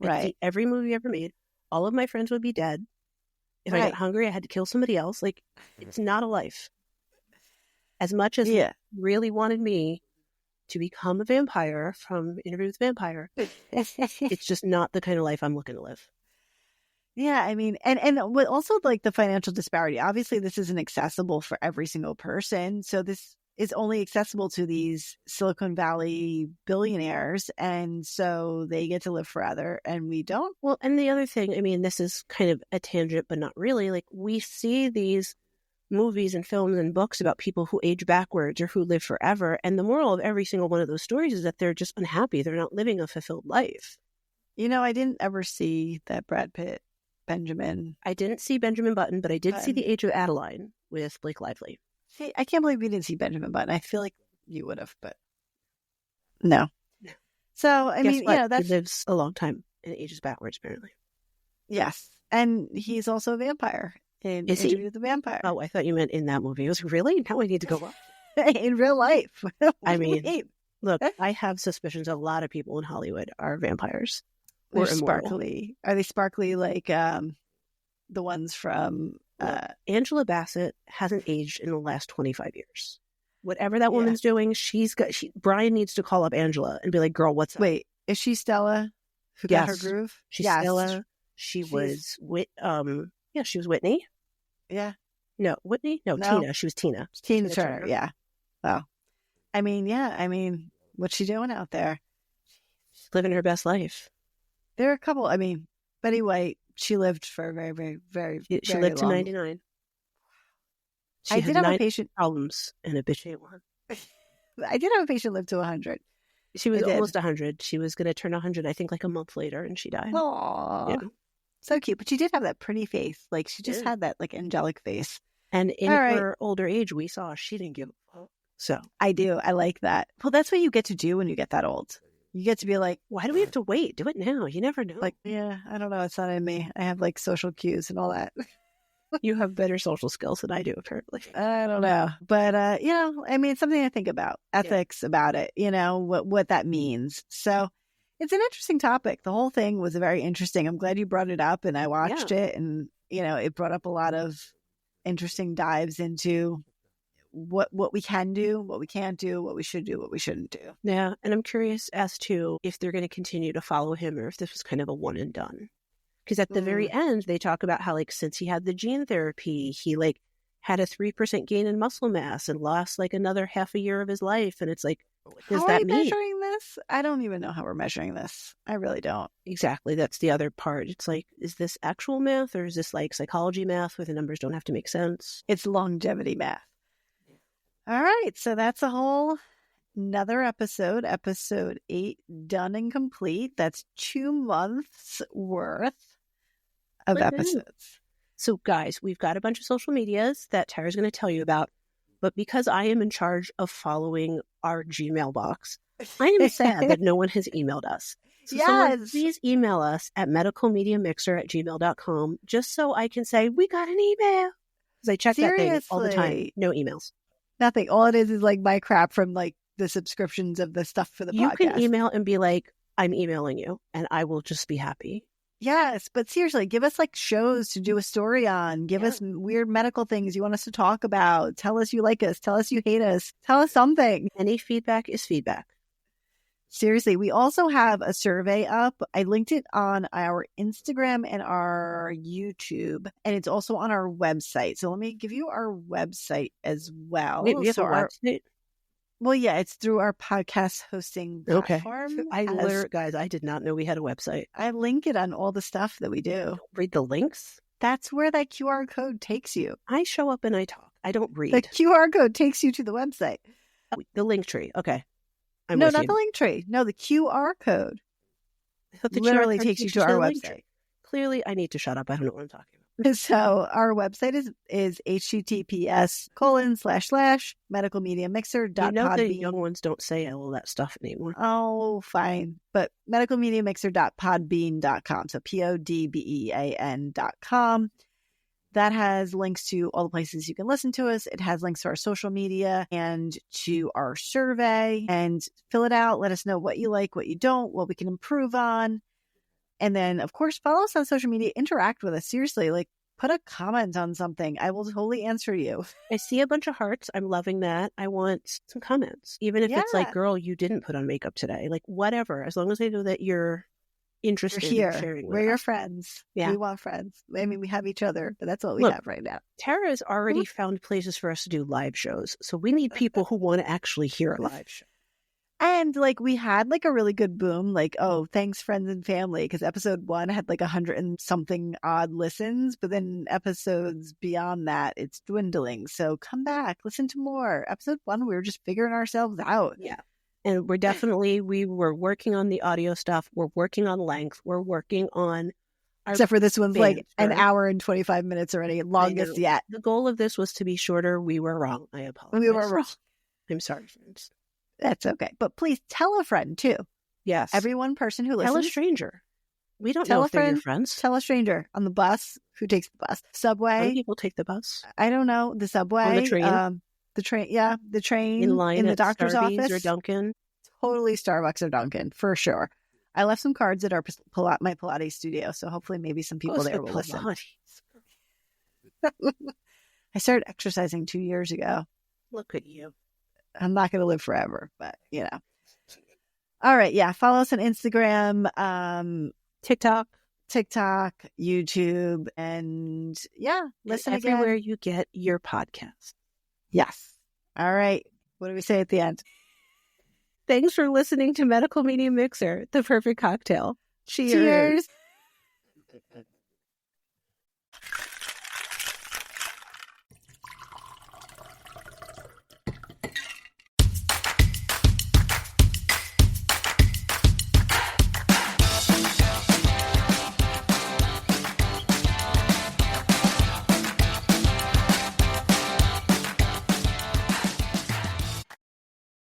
I'd see every movie ever made. All of my friends would be dead. If I got hungry, I had to kill somebody else. It's not a life. As much as really wanted me to become a vampire from Interview with the Vampire, it's just not the kind of life I'm looking to live. Yeah, I mean, and also the financial disparity. Obviously, this isn't accessible for every single person. So this is only accessible to these Silicon Valley billionaires. And so they get to live forever and we don't. Well, and the other thing, I mean, this is kind of a tangent, but not really. We see these movies and films and books about people who age backwards or who live forever. And the moral of every single one of those stories is that they're just unhappy. They're not living a fulfilled life. I didn't ever see that Brad Pitt, Benjamin. I didn't see Benjamin Button, but I did see The Age of Adeline with Blake Lively. See, I can't believe we didn't see Benjamin Button. I feel like you would have, but no. So, I mean, he lives a long time and ages backwards, apparently. Yes. And he's also a vampire in Interview with the Vampire. Oh, I thought you meant in that movie. I was really? Now I need to go up. In real life. I mean, look, I have suspicions a lot of people in Hollywood are vampires. They're sparkly. Are they sparkly like the ones from... Angela Bassett hasn't aged in the last 25 years. Whatever that woman's doing, Brian needs to call up Angela and be like, girl, what's up? Wait, is she Stella who got her groove? She's Stella. She was Whitney. Yeah. No, Whitney? No, Tina. She was Tina. Tina Turner, yeah. Well, I mean, what's she doing out there? She's living her best life. There are a couple, Betty White, she lived for a very, very, very, she lived to 99. I did have a patient problems and a bitch ain't one. I did have a patient live to 100. She was almost 100. She was going to turn 100, I think, a month later, and she died. Aww. Yeah. So cute. But she did have that pretty face. She just had that angelic face. And in her older age, we saw she didn't give a fuck. So I do. I like that. Well, that's what you get to do when you get that old. You get to be like, why do we have to wait? Do it now. You never know. Yeah, I don't know. It's not in me. I have social cues and all that. You have better social skills than I do, apparently. I don't know. But, something to think about. Ethics about it, what that means. So it's an interesting topic. The whole thing was very interesting. I'm glad you brought it up and I watched it. And, it brought up a lot of interesting dives into what we can do, what we can't do, what we should do, what we shouldn't do. Yeah. And I'm curious as to if they're going to continue to follow him or if this was kind of a one and done. Because at the very end, they talk about how since he had the gene therapy, he had a 3% gain in muscle mass and lost another half a year of his life. And it's what does that mean? How are we measuring this? I don't even know how we're measuring this. I really don't. Exactly. That's the other part. It's is this actual math or is this psychology math where the numbers don't have to make sense? It's longevity math. All right, so that's another episode 8, done and complete. That's 2 months worth of episodes. So guys, we've got a bunch of social medias that Tara's going to tell you about, but because I am in charge of following our Gmail box, I am sad that no one has emailed us. So someone please email us at medicalmediamixer@gmail.com just so I can say, we got an email. Because I check that thing all the time. No emails. Nothing. All it is my crap from the subscriptions of the stuff for the podcast. You can email and be like, I'm emailing you, and I will just be happy. Yes, but seriously, give us shows to do a story on. Give us weird medical things you want us to talk about. Tell us you like us. Tell us you hate us. Tell us something. Any feedback is feedback. Seriously, we also have a survey up. I linked it on our Instagram and our YouTube, and it's also on our website. So let me give you our website as well. Wait, we have a website? Well, yeah, it's through our podcast hosting platform. Guys, I did not know we had a website. I link it on all the stuff that we do. Don't read the links? That's where that QR code takes you. I show up and I talk. I don't read. The QR code takes you to the website. The link tree. Okay. No, not the link tree. No, the QR code. The literally takes you to our website. Clearly, I need to shut up. I don't know what I'm talking about. So our website is https://medicalmediamixer.podbean. You know the young ones don't say all that stuff anymore. Oh, fine. But medicalmediamixer.podbean.com. So podbean.com. That has links to all the places you can listen to us. It has links to our social media and to our survey. And fill it out. Let us know what you like, what you don't, what we can improve on. And then, of course, follow us on social media. Interact with us. Seriously, like, put a comment on something. I will totally answer you. I see a bunch of hearts. I'm loving that. I want some comments. Even if it's like, girl, you didn't put on makeup today. Like, whatever. As long as I know that you're interested in sharing with us. We're your friends. Yeah. We want friends. I mean, we have each other, but that's what we have right now. Tara has already found places for us to do live shows. So we need people who want to actually hear a live show. And like we had like a really good boom, like, oh, thanks friends and family, because episode 1 had like 100 and something odd listens, but then episodes beyond that, it's dwindling. So come back, listen to more. Episode 1, we were just figuring ourselves out. Yeah. And we were working on the audio stuff. We're working on length. We're working on except for this one's like an hour and 25 minutes already, longest yet. The goal of this was to be shorter. We were wrong. I apologize. We were wrong. I'm sorry, friends. That's okay. But please tell a friend too. Yes. Every one person who listens. Tell a stranger. We don't know if they're your friends. Tell a stranger on the bus. Who takes the bus? Subway. Some people take the bus. I don't know. The subway. On the train. Yeah, the train. In line in the at doctor's Starbucks office. or Dunkin'. Totally Starbucks or Dunkin', for sure. I left some cards at my Pilates studio, so hopefully maybe some people there will listen. I started exercising 2 years ago. Look at you. I'm not going to live forever, but you know. All right. Yeah. Follow us on Instagram, TikTok, YouTube, and listen everywhere again. you get your podcast. Yes. All right. What do we say at the end? Thanks for listening to Medical Media Mixer, the perfect cocktail. Cheers. Cheers.